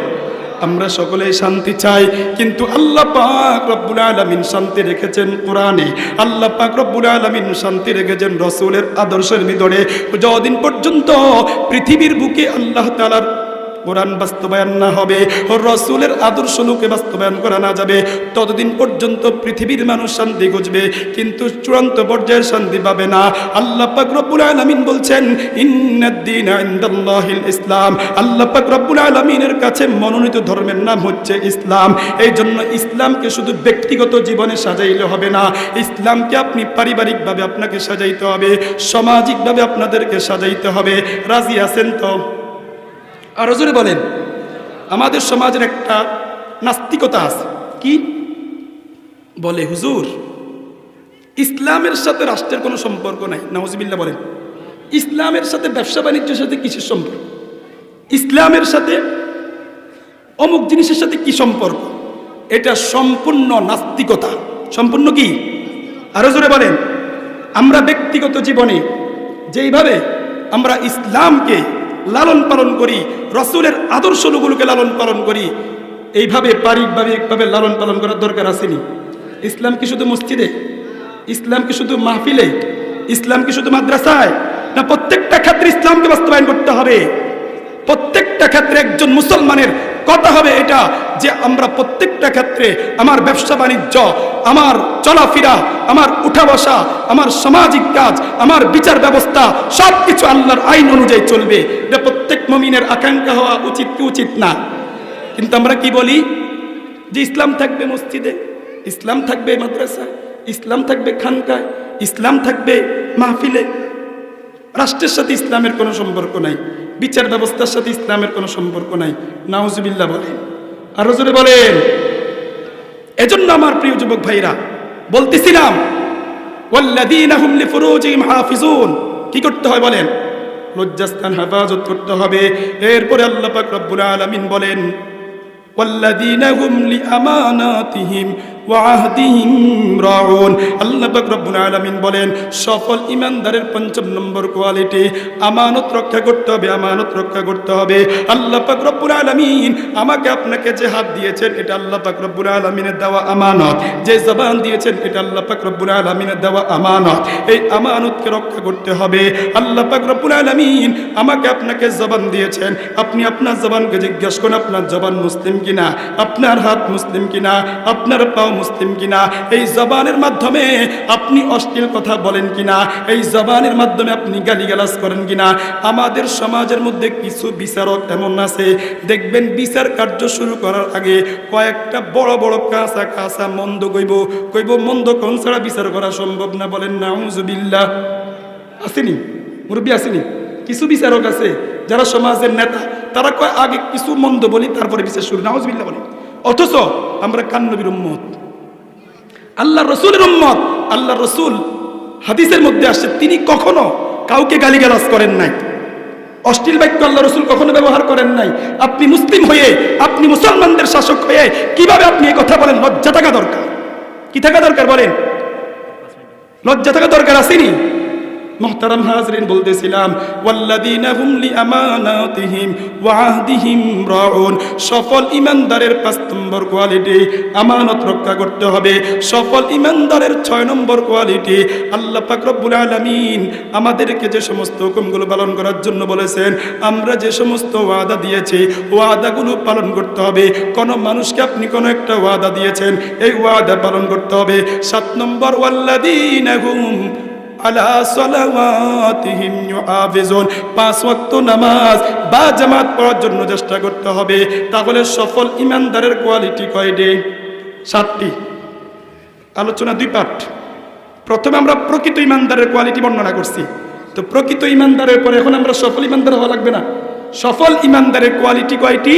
Speaker 1: আমরা সকলেই শান্তি চাই কিন্তু আল্লাহ পাক রব্বুল আলামিন শান্তি রেখেছেন কোরআনে আল্লাহ পাক রব্বুল আলামিন শান্তি রেখেছেন রাসূলের আদর্শের ভিতরে যতদিন পর্যন্ত পৃথিবীর বুকে আল্লাহ তাআলার কোরআন বাস্তবায়ন না হবে ও রাসূলের আদর্শ লোকে বাস্তবায়ন করা না যাবে ততদিন পর্যন্ত পৃথিবীর মানুষ শান্তি খুঁজবে কিন্তু চূড়ান্ত পর্যায়ের শান্তি পাবে না আল্লাহ পাক রব্বুল আলামিন বলছেন ইন্নাদ-দীনা ইনদাল্লাহিল ইসলাম আল্লাহ পাক রব্বুল আলামিনের কাছে মনোনীত ধর্মের নাম হচ্ছে ইসলাম এই জন্য ইসলামকে শুধু ব্যক্তিগত জীবনে সাজাইলে হবে না ইসলামকে আপনি পারিবারিকভাবে আপনাকে সাজাইতে হবে সামাজিকভাবে আপনাদেরকে সাজাইতে হবে রাজি আছেন তো আর জোরে বলেন আমাদের সমাজের একটা নাস্তিকতা আছে কি বলে হুজুর ইসলামের সাথে রাষ্ট্রের কোনো সম্পর্ক নাই নাউজুবিল্লাহ বলেন ইসলামের সাথে ব্যবসা বাণিজ্যের সাথে কিসের সম্পর্ক ইসলামের সাথে অমুক জিনিসের সাথে কি সম্পর্ক এটা সম্পূর্ণ নাস্তিকতা সম্পূর্ণ কি আরো জোরে বলেন আমরা ব্যক্তিগত জীবনে যেইভাবে আমরা ইসলামকে লালন পালন করি রাসূলের আদর্শগুলোকে লালন পালন করি এইভাবে পারিবারিকভাবে লালন পালন করার দরকার আসেনি ইসলাম কি শুধু মসজিদে ইসলাম কি শুধু মাহফিলে ইসলাম কি শুধু মাদ্রাসায় না প্রত্যেকটা ক্ষেত্রে ইসলামকে বাস্তবায়ন করতে হবে প্রত্যেকটা ক্ষেত্রে একজন মুসলমানের কথা হবে এটা যে আমরা প্রত্যেকটা ক্ষেত্রে আমার ব্যবসা বাণিজ্য আমার চলাফেরা আমার উঠা বসা আমার সামাজিক কাজ আমার বিচার ব্যবস্থা সবকিছু আল্লাহর আইন অনুযায়ী চলবে এটা প্রত্যেক মুমিনের আকাঙ্ক্ষা হওয়া উচিত কি উচিত না কিন্তু আমরা কি বলি যে ইসলাম থাকবে মসজিদে ইসলাম থাকবে মাদ্রাসায় ইসলাম থাকবে খানকায় ইসলাম থাকবে মাহফিলে রাষ্ট্রের সাথে ইসলামের কোনো সম্পর্ক নাই বিচার ব্যবস্থার সাথে ইসলামের কোনো সম্পর্ক নাই নাউজুবিল্লাহ বলেন আর জোরে বলেন এজন্য আমার প্রিয় যুবক ভাইরা বলতেছিলাম ওয়াল্লাযীনা হুম লিফুরুজিহিম হাফিজুন কি করতে হয় বলেন লজ্জাস্থান হেফাজত করতে হবে এরপরে আল্লাহ পাক রব্বুল আলামিন বলেন ওয়াল্লাযীনা হুম লিআমানাতিহিম ওয়া আহদিহিম রাউন আল্লাহ পাক রব্বুল আলামিন বলেন সফল ঈমানদারের পঞ্চম নম্বর কোয়ালিটি আমানত রক্ষা করতে হবে আমানত রক্ষা করতে হবে আল্লাহ পাক রব্বুল আলামিন আমাকে আপনাকে যে হাত দিয়েছেন এটা আল্লাহ পাক রব্বুল আলামিনের দেওয়া আমানত যে জবান দিয়েছেন এটা আল্লাহ পাক রব্বুল আলামিনের দেওয়া আমানত এই আমানতকে রক্ষা করতে হবে আল্লাহ পাক রব্বুল আলামিন আমাকে আপনাকে জবান দিয়েছেন আপনি আপনার জবানকে জিজ্ঞাসা করুন আপনার জবান মুসলিম কিনা আপনার হাত মুসলিম কিনা আপনার পাও মুসলিম কিনা এই জবানের মাধ্যমে আপনি অশ্লীল কথা বলেন কিনা এই জবানের মাধ্যমে আপনি গালিগালাজ করেন কিনা আমাদের সমাজের মধ্যে কিছু বিচারক এমন আছে দেখবেন বিচার কার্য শুরু করার আগে কয়েকটা বড় বড় কাঁচা কাঁচা মন্দ কইব মন্দ কোন ছাড়া বিচার করা সম্ভব না বলেন নাউজুবিল্লাহ আসেনি মুরব্বী আসেনি কিছু বিচারক আছে যারা সমাজের নেতা তারা কয় আগে কিছু মন্দ বলি তারপরে বিচার শুরু নাউজুবিল্লাহ বলে অথচ আমরা কান্নবীর উম্মত আল্লাহ রসুলের উম্মত আল্লাহ রসুল হাদিসের মধ্যে আসছে তিনি কখনো কাউকে গালিগালাজ করেন নাই অশ্লীল বাক্য আল্লাহ রসুল কখনো ব্যবহার করেন নাই আপনি মুসলিম হয়ে আপনি মুসলমানদের শাসক হয়ে কিভাবে আপনি এই কথা বলেন লজ্জা থাকা দরকার কি থাকা দরকার বলেন লজ্জা থাকা দরকার আসেনি মুহতারাম হাজরিন, বলতেছিলাম ওয়াল্লাযীনা হুম লিআমানাতিহিম ওয়া আহদিহিম রাউন। সফল ঈমানদারের ৫ নম্বর কোয়ালিটি আমানত রক্ষা করতে হবে। সফল ঈমানদারের ৬ নম্বর কোয়ালিটি, আল্লাহ পাক রব্বুল আলামিন আমাদেরকে যে সমস্ত হুকুমগুলো পালন করার জন্য বলেছেন, আমরা যে সমস্ত ওয়াদা দিয়েছি ওয়াদাগুলো পালন করতে হবে। কোন মানুষকে আপনি কোন একটা ওয়াদা দিয়েছেন, এই ওয়াদা পালন করতে হবে। ৭ নম্বর ওয়াল্লাযীনা হুম আলা সালাওয়াতিহিম ইউহাফিজুন, ৫ ওয়াক্ত নামাজ বা জামাত পড়ার জন্য চেষ্টা করতে হবে। তাহলে সফল ঈমানদারের কোয়ালিটি কয়টি? ৭টি। আলোচনা 2 পার্ট। প্রথমে আমরা প্রকৃত ঈমানদারের কোয়ালিটি বর্ণনা করছি। তো প্রকৃত ঈমানদারের পরে এখন আমরা সফল ঈমানদার হওয়া লাগবে না? সফল ঈমানদারের কোয়ালিটি কয়টি?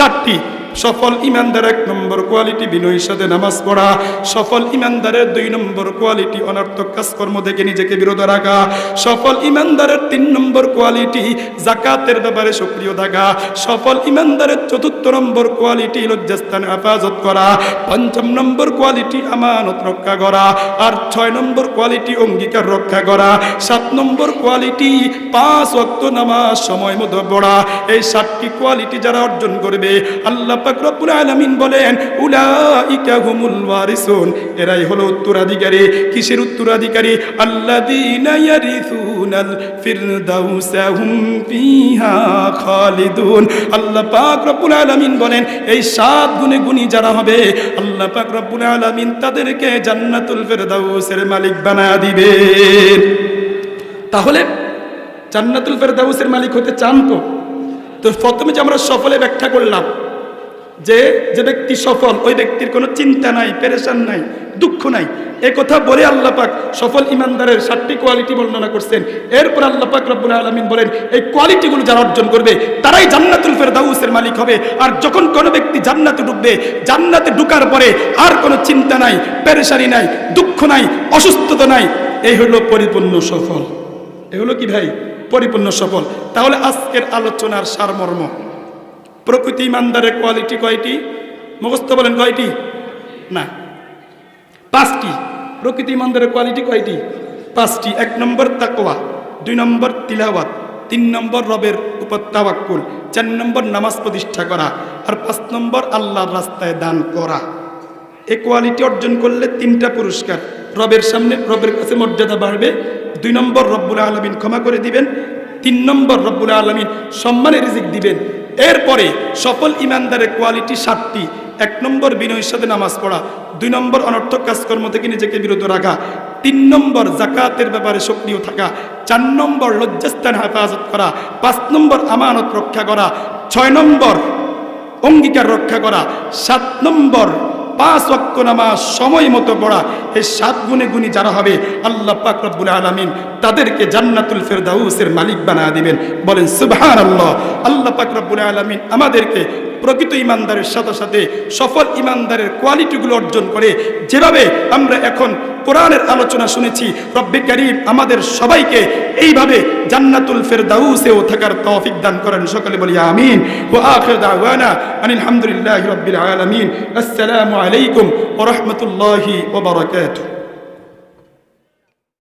Speaker 1: 7টি। সফল ঈমানদার 1 নম্বর কোয়ালিটি বিনয়ের সাথে নামাজ পড়া। সফল ঈমানদারের 2 নম্বর কোয়ালিটি অনর্থক কাজকর্ম থেকে নিজেকে বিরত রাখা। সফল ঈমানদারের 3 নম্বর কোয়ালিটি যাকাতের ব্যাপারে সক্রিয় থাকা। সফল ঈমানদারের 4র্থ নম্বর কোয়ালিটি লজ্জাস্থান হেফাজত করা। 5ম নম্বর কোয়ালিটি আমানত রক্ষা করা। আর 6 নম্বর কোয়ালিটি অঙ্গীকার রক্ষা করা। 7 নম্বর কোয়ালিটি 5 ওয়াক্ত নামাজ সময় মতো পড়া। এই 7টি কোয়ালিটি যারা অর্জন করবে, আল্লাহ পাক রব্বুল আলামিন বলেন উলাইকা হুমুল ওয়ারিসুন, এরাই হলো উত্তরাধিকারী। কিসের উত্তরাধিকারী? আল্লাযীনা ইয়ারিসুনাল ফিরদাউসা হুম ফিহা খালিদুন। আল্লাহ পাক রব্বুল আলামিন বলেন এই 7 গুণে গুণী যারা হবে, আল্লাহ পাক রব্বুল আলামিন তাদেরকে জান্নাতুল ফিরদাউসের মালিক বানায় দিবেন। তাহলে জান্নাতুল ফিরদাউসের মালিক হতে চান তো প্রথমে যে আমরা সফলে ব্যাখ্যা করলাম যে যে ব্যক্তি সফল, ওই ব্যক্তির কোনো চিন্তা নাই, পেরেশান নাই, দুঃখ নাই। এ কথা বলে আল্লাহ পাক সফল ঈমানদারের 7টি কোয়ালিটি বর্ণনা করছেন। এরপর আল্লাহ পাক রব্বুল আলামিন বলেন এই কোয়ালিটিগুলো যারা অর্জন করবে তারাই জান্নাতুল ফিরদাউসের মালিক হবে। আর যখন কোনো ব্যক্তি জান্নাতে ঢুকবে, জান্নাতে ঢুকার পরে আর কোনো চিন্তা নাই, পেরেশানি নাই, দুঃখ নাই, অসুস্থতা নাই, এই হলো পরিপূর্ণ সফল। এ হলো কি ভাই? পরিপূর্ণ সফল। তাহলে আজকের আলোচনার সারমর্ম, প্রকৃত ঈমানদারের কোয়ালিটি কয়টি? মুখস্থ বলেন কয়টি? না, 5টি। প্রকৃত ঈমানদারের কোয়ালিটি কয়টি? 5টি। 1 নম্বর তাকওয়া, 2 নম্বর তিলাওয়াত, 3 নম্বর রবের উপর তাওয়াক্কুল, 4 নম্বর নামাজ প্রতিষ্ঠা করা, আর 5 নম্বর আল্লাহর রাস্তায় দান করা। এই কোয়ালিটি অর্জন করলে 3টা পুরস্কার। রবের সামনে, রবের কাছে মর্যাদা বাড়বে। 2 নম্বর রব্বুল আলামিন ক্ষমা করে দিবেন। 3 নম্বর রব্বুল আলামিন সম্মানের রিজিক দিবেন। এরপরে সফল ঈমানদারের কোয়ালিটি 7টি। 1 নম্বর বিনয়ের সাথে নামাজ পড়া, 2 নম্বর অনর্থক কাজকর্ম থেকে নিজেকে বিরত রাখা, 3 নম্বর যাকাতের ব্যাপারে সক্রিয় থাকা, 4 নম্বর লজ্জাস্থান হেফাজত করা, 5 নম্বর আমানত রক্ষা করা, 6 নম্বর অঙ্গীকার রক্ষা করা, 7 নম্বর 5 ওয়াক্ত নামাজ সময় মতো পড়া। এই 7 গুণে গুণী যারা হবে, আল্লাহ পাক রব্বুল আলামিন তাদেরকে জান্নাতুল ফিরদাউসের মালিক বানায় দিবেন। বলেন সুবহানাল্লাহ। আল্লাহ পাক রব্বুল আলামিন আমাদেরকে প্রকৃত ঈমানদারের সাথে সাথে সফল ঈমানদারের কোয়ালিটিগুলো অর্জন করে যেভাবে আমরা এখন কোরআনের আলোচনা শুনেছি, রব্বে কারীম আমাদের সবাইকে এইভাবে জান্নাতুল ফিরদাউসেও থাকার তৌফিক দান করেন। সকলে বলি আমিন। ওয়া আখির দাওয়ানা আনিল হামদুলিল্লাহি রাব্বিল আলামিন। আসসালামু আলাইকুম ওয়া রাহমাতুল্লাহি ওয়া বারাকাতুহু।